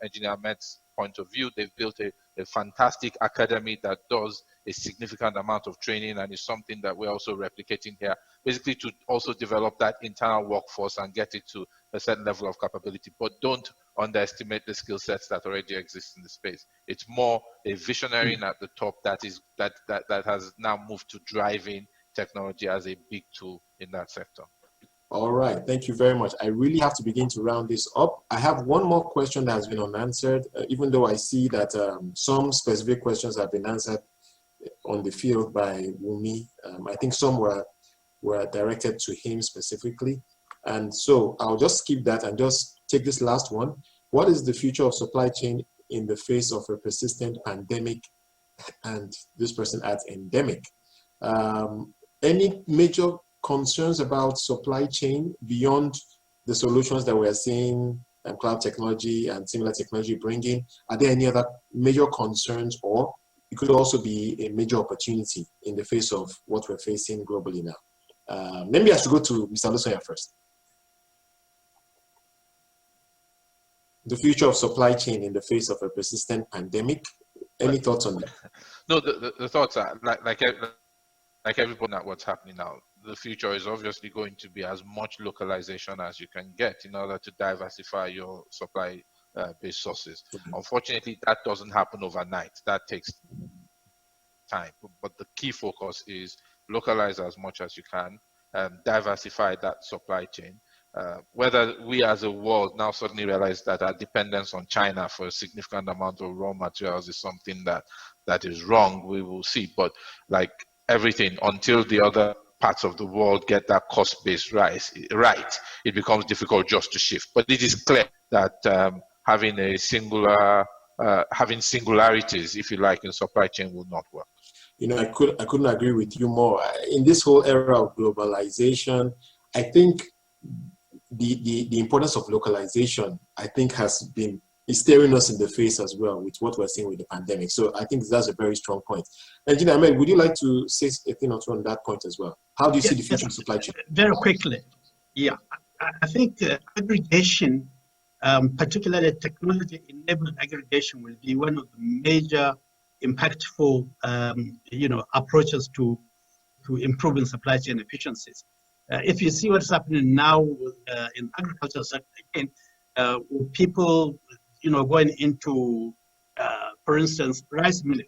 Engineer Ahmed's point of view, they've built a fantastic academy that does a significant amount of training, and is something that we're also replicating here, basically to also develop that internal workforce and get it to a certain level of capability. But don't underestimate the skill sets that already exist in the space. It's more a visionary at the top that has now moved to driving technology as a big tool in that sector. All right, thank you very much. I really have to begin to round this up. I have one more question that has been unanswered, even though I see that some specific questions have been answered on the field by Wumi. I think some were directed to him specifically. And so I'll just skip that and just take this last one. What is the future of supply chain in the face of a persistent pandemic? And this person adds endemic. Any major concerns about supply chain beyond the solutions that we're seeing cloud technology and similar technology bringing? Are there any other major concerns, or it could also be a major opportunity in the face of what we're facing globally now? Maybe I should go to Mr. Olusoya first. The future of supply chain in the face of a persistent pandemic. Any thoughts on that? No, the thoughts are like everybody at what's happening now. The future is obviously going to be as much localization as you can get in order to diversify your supply based sources. Unfortunately, that doesn't happen overnight. That takes time. But the key focus is localize as much as you can, diversify that supply chain. Whether we as a world now suddenly realize that our dependence on China for a significant amount of raw materials is something that is wrong, we will see. But like everything, until the other parts of the world get that cost base right, it becomes difficult just to shift. But it is clear that having singularities, if you like, in supply chain will not work. You know, I couldn't agree with you more. In this whole era of globalization, I think the importance of localization, I think, is staring us in the face as well with what we're seeing with the pandemic. So I think that's a very strong point. Engineer Ahmed, would you like to say a thing or two on that point as well? How do you see the future of supply chain? Very quickly. Yeah, I think aggregation, particularly technology-enabled aggregation, will be one of the major impactful approaches to improving supply chain efficiencies. If you see what's happening now in agriculture sector, again, with people, going into, for instance, rice milling,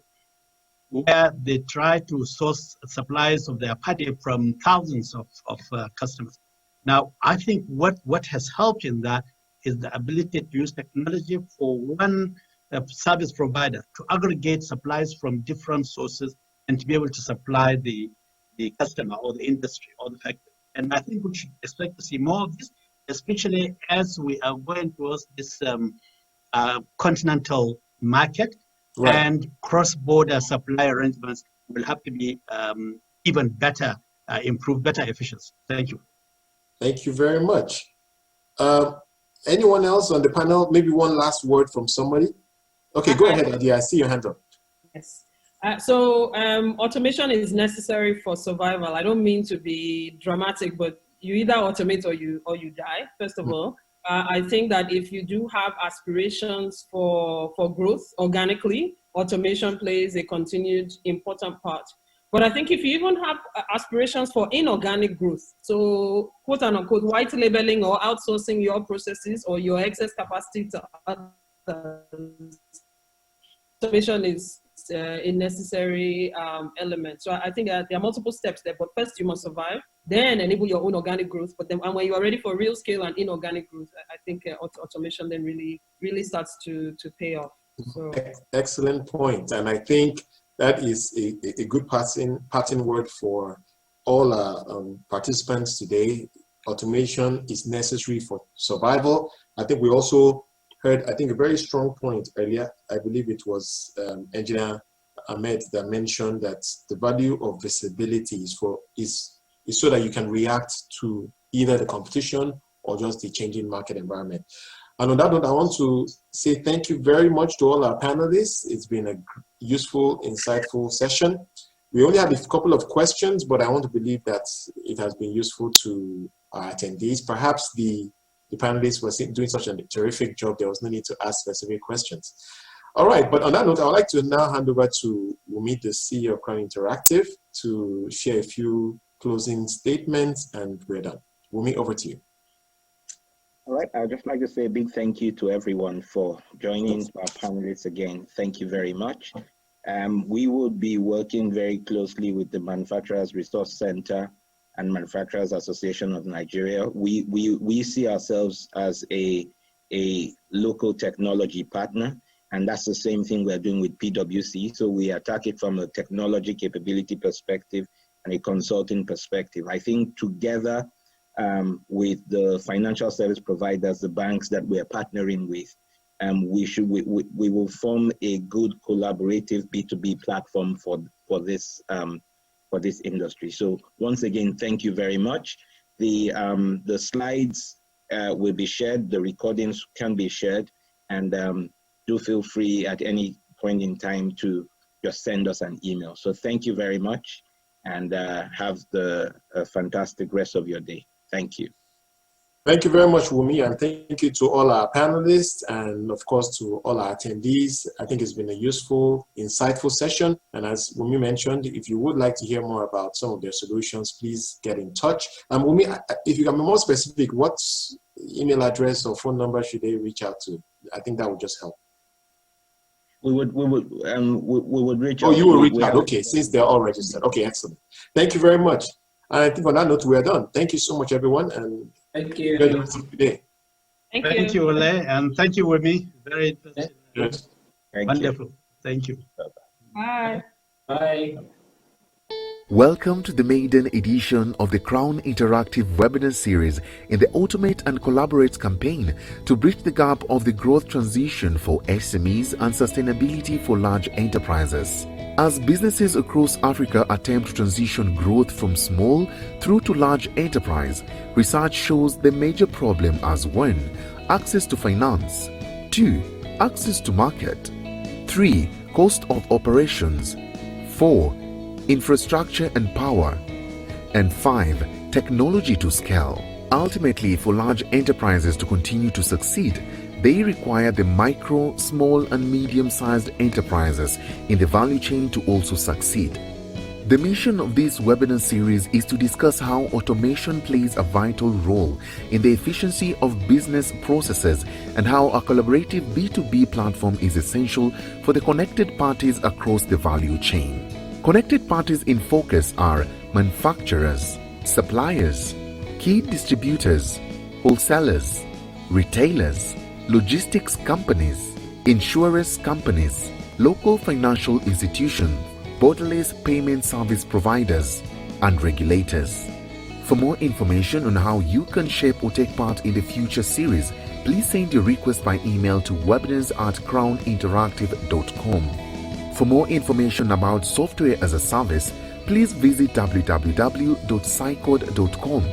where they try to source supplies of their paddy from thousands of customers. Now, I think what has helped in that is the ability to use technology for one service provider to aggregate supplies from different sources and to be able to supply the customer or the industry or the factory. And I think we should expect to see more of this, especially as we are going towards this continental market, right. And cross-border supply arrangements will have to be even better, improve better efficiency. Thank you. Thank you very much. Anyone else on the panel? Maybe one last word from somebody? Okay, go ahead, Adia. I see your hand up. Yes. So automation is necessary for survival. I don't mean to be dramatic, but you either automate or you die, first of all. I think that if you do have aspirations for growth organically, automation plays a continued important part. But I think if you even have aspirations for inorganic growth, so quote unquote white labeling or outsourcing your processes or your excess capacity to others, automation is it's a necessary element. So I think there are multiple steps there, but first you must survive, then enable your own organic growth. But then, and when you are ready for real scale and inorganic growth, I think automation then really starts to pay off. So excellent point, and I think that is a good parting word for all our participants today. Automation is necessary for survival. I think we also heard, I think, a very strong point earlier. I believe it was Engineer Ahmed that mentioned that the value of visibility is so that you can react to either the competition or just the changing market environment. And on that note, I want to say thank you very much to all our panelists. It's been a useful, insightful session. We only had a couple of questions, but I want to believe that it has been useful to our attendees. Perhaps the panelists were doing such a terrific job, there was no need to ask specific questions. All right, but on that note, I would like to now hand over to Wunmi, the CEO of Crown Interactive, to share a few closing statements, and we're done. Wunmi, over to you. All right, I'd just like to say a big thank you to everyone for joining our panelists again. Thank you very much. We will be working very closely with the Manufacturers Resource Center and Manufacturers Association of Nigeria. We see ourselves as a local technology partner, and that's the same thing we're doing with PwC. So we attack it from a technology capability perspective and a consulting perspective. I think together with the financial service providers, the banks that we're partnering with, we will form a good collaborative B2B platform for this industry. So once again, thank you very much. The slides will be shared, the recordings can be shared, and do feel free at any point in time to just send us an email. So thank you very much, and have a fantastic rest of your day. Thank you. Thank you very much, Wunmi, and thank you to all our panelists and, of course, to all our attendees. I think it's been a useful, insightful session. And as Wunmi mentioned, if you would like to hear more about some of their solutions, please get in touch. And Wunmi, if you can be more specific, what email address or phone number should they reach out to? I think that would just help. We would reach out. Oh, you will reach out. Okay, since they're all registered. Okay, excellent. Thank you very much. And I think on that note, we are done. Thank you so much, everyone. And thank you. Today. Thank you, Ole, and thank you, Wunmi. Very interesting. Yes. Wonderful. Thank you. Bye. Bye. Welcome to the maiden edition of the Crown Interactive webinar series in the Automate and Collaborate campaign to bridge the gap of the growth transition for SMEs and sustainability for large enterprises. As businesses across Africa attempt to transition growth from small through to large enterprise, research shows the major problem as 1. Access to finance, 2. Access to market, 3. Cost of operations, 4. Infrastructure and power, and 5. Technology to scale. Ultimately, for large enterprises to continue to succeed, they require the micro, small and medium-sized enterprises in the value chain to also succeed. The mission of this webinar series is to discuss how automation plays a vital role in the efficiency of business processes and how a collaborative B2B platform is essential for the connected parties across the value chain. Connected parties in focus are manufacturers, suppliers, key distributors, wholesalers, retailers, logistics companies, insurance companies, local financial institutions, borderless payment service providers, and regulators. For more information on how you can shape or take part in the future series, please send your request by email to webinars@crowninteractive.com. For more information about software as a service, please visit www.scicod.com.